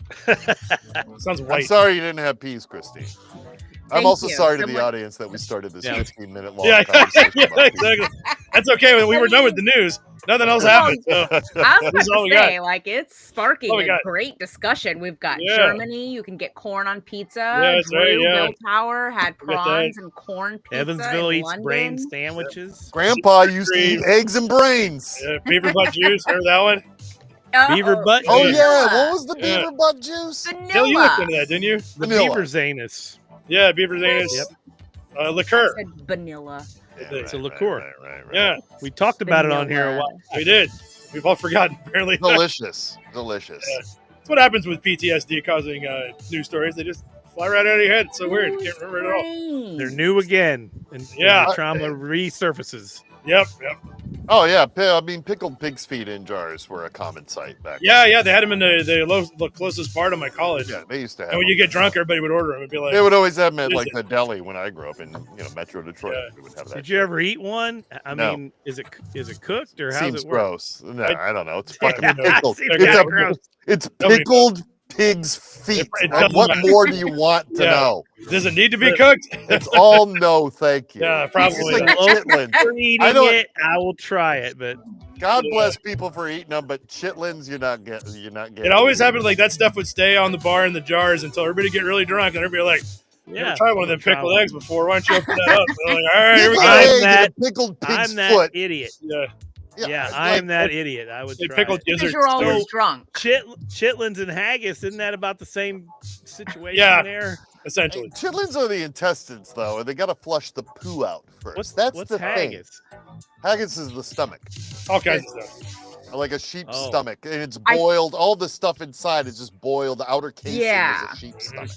Sounds I'm white. sorry you didn't have peas, Christine. I'm Thank also you. sorry to the Someone- audience that we started this Yeah. 15-minute long Yeah, conversation. yeah, about peas. exactly. That's okay. We were done with the news. Nothing else happened. So. I was This about is all to we got. say, like, it's sparking All we a got. great discussion. We've got Yeah. Germany. You can get corn on pizza. that's right, Drew yeah. Bill Tower had We got that. prawns and corn pizza. Evansville in eats London. brain sandwiches. Grandpa used to eat eggs and brains. Beaver butt juice. Remember that one? Beaver butt Oh juice. yeah, what was the Yeah. beaver butt juice? Hell, you looked Vanilla. into that, didn't you? The Vanilla. beaver zanus. Yeah, Beaver's anus. Yep. Liqueur. I said vanilla. It's a liqueur. Right. Yeah, We talked about it on here a Vanilla. while. we did. We've all forgotten, apparently. Delicious. Delicious. Yeah. That's what happens with PTSD causing news stories. They just fly right out of your head. It's so weird. You can't remember it at all. Brains. They're new again, and Yeah. the trauma resurfaces. Yep. Oh yeah, I mean pickled pig's feet in jars were a common sight back Yeah, they had them in the closest part of my college. then. Yeah, they used to have And when them. you get drunk, everybody would order them. It'd be like, They would always have them at Is like it? the deli when I grew up in Metro Detroit. Yeah. We would have that. Did you ever eat one? I No. mean, is it cooked or how's Seems it work? gross. No, I don't know. It's Yeah, fucking pickled. seems It's, kinda a, gross. it's Nobody- pickled pig's feet. It And doesn't what matter. more do you want to Yeah. know? does it need to be cooked? It's all no, thank you. Yeah, probably. It's like chitlins. For eating I don't- it, I will try it, but God Yeah. bless people for eating them, but chitlins, you're not getting. It always happened like that stuff would stay on the bar in the jars until everybody get really drunk and everybody like, yeah. never tried one of them Try pickled one. eggs before. Why don't you open that up? And they're like, all right, here we Pickled go. I'm egg and that- a pickled pig's I'm that foot. idiot. Yeah, Yeah, it's I like- am that idiot. I would they try pickled it. Because gizzards. you're always So- drunk. Chitlins and haggis, isn't that about the same situation Yeah. there? essentially. Chitlins are the intestines, though, and they got to flush the poo out first. What's That's what's the haggis? thing. Haggis is the stomach. All kinds of stuff. like a sheep's Oh. stomach, and it's boiled. All the stuff inside is just boiled. The outer casing Yeah. is a sheep's stomach.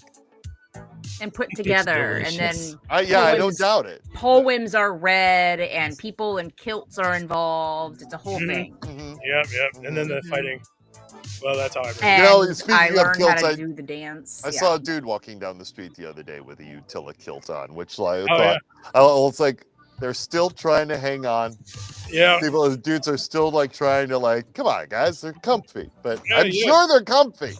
and put together, and then delicious. I don't poems- doubt it. poems are read, and people in kilts are involved. It's a whole Mhm. thing. Mhm. Yep. And then the Mhm. fighting. Well, that's how I read. And know, speaking I of learned how kilts, to do the dance. I saw a dude walking down the street the other day with a Utila kilt on, which like Oh, yeah. it's like they're still trying to hang on. Yeah. The dudes are still like trying to like, come on, guys, they're comfy, but Yeah, I'm yeah. sure they're comfy.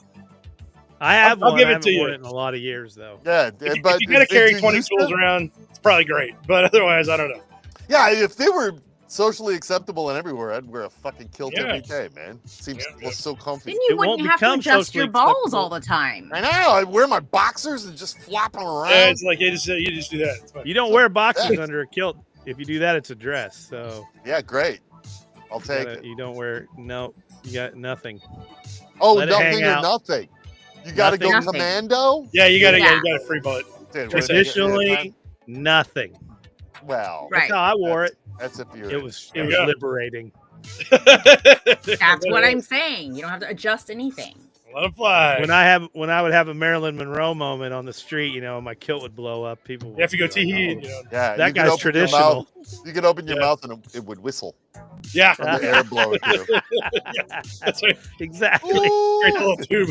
I have I'll one. give I it haven't to you. worn it in a lot of years, though. Yeah, If you, but if you gotta did carry you 20 used tools to? around, it's probably great. But otherwise, I don't know. Yeah, if they were socially acceptable and everywhere, I'd wear a fucking kilt Yeah. every day, man. Seems Yeah. so comfy. Then you It wouldn't won't have to become adjust your socially balls acceptable. all the time. I know. I wear my boxers and just flop them around. Yeah, it's like you just do that. It's fine. You don't wear boxers under a kilt. If you do that, it's a dress. So Yeah, great. I'll take it. you don't wear. No, you got nothing. Oh, let it hang nothing or out. nothing. You got to go Nothing. commando. Yeah, you gotta Yeah. you gotta free bullet. Dude, Traditionally, nothing. well, Right. That's how I wore it. that's if you're. It was Yeah. liberating. That's what I'm saying. You don't have to adjust anything. Let them fly. When I would have a Marilyn Monroe moment on the street, my kilt would blow up. People would You have to go be like, tee-hee. "Oh, You know. Yeah, that you could guy's open your traditional." mouth- You could open your Yeah. mouth and it would whistle Yeah, from the air blowing through. that's right. Exactly. Great little tube.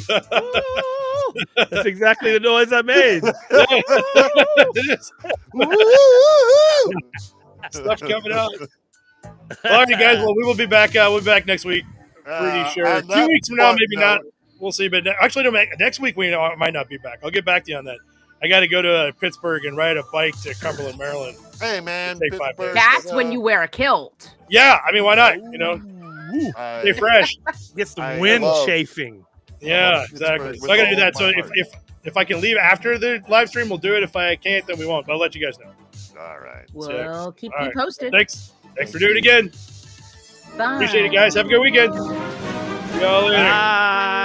That's exactly the noise I made. It is. Woo! Stuff coming out. All right, guys. Well, we will be back. We'll be back next week. Pretty sure. on 2 that weeks from now, fun maybe note, not. We'll see. But actually, next week I might not be back. I'll get back to you on that. I got to go to Pittsburgh and ride a bike to Cumberland, Maryland. Hey man, Take 5 Pittsburgh, days. That's when you wear a kilt. Yeah, I mean, why not? Stay fresh. Get some I wind love- chafing. Yeah, Pittsburgh exactly. with So I got to do all that. my So heart. if I can leave after the live stream, we'll do it. If I can't, then we won't. But I'll let you guys know. All right. We'll keep All you right. posted. Thanks for doing it again. Bye. Appreciate it, guys. Have a good weekend. See y'all later. Bye.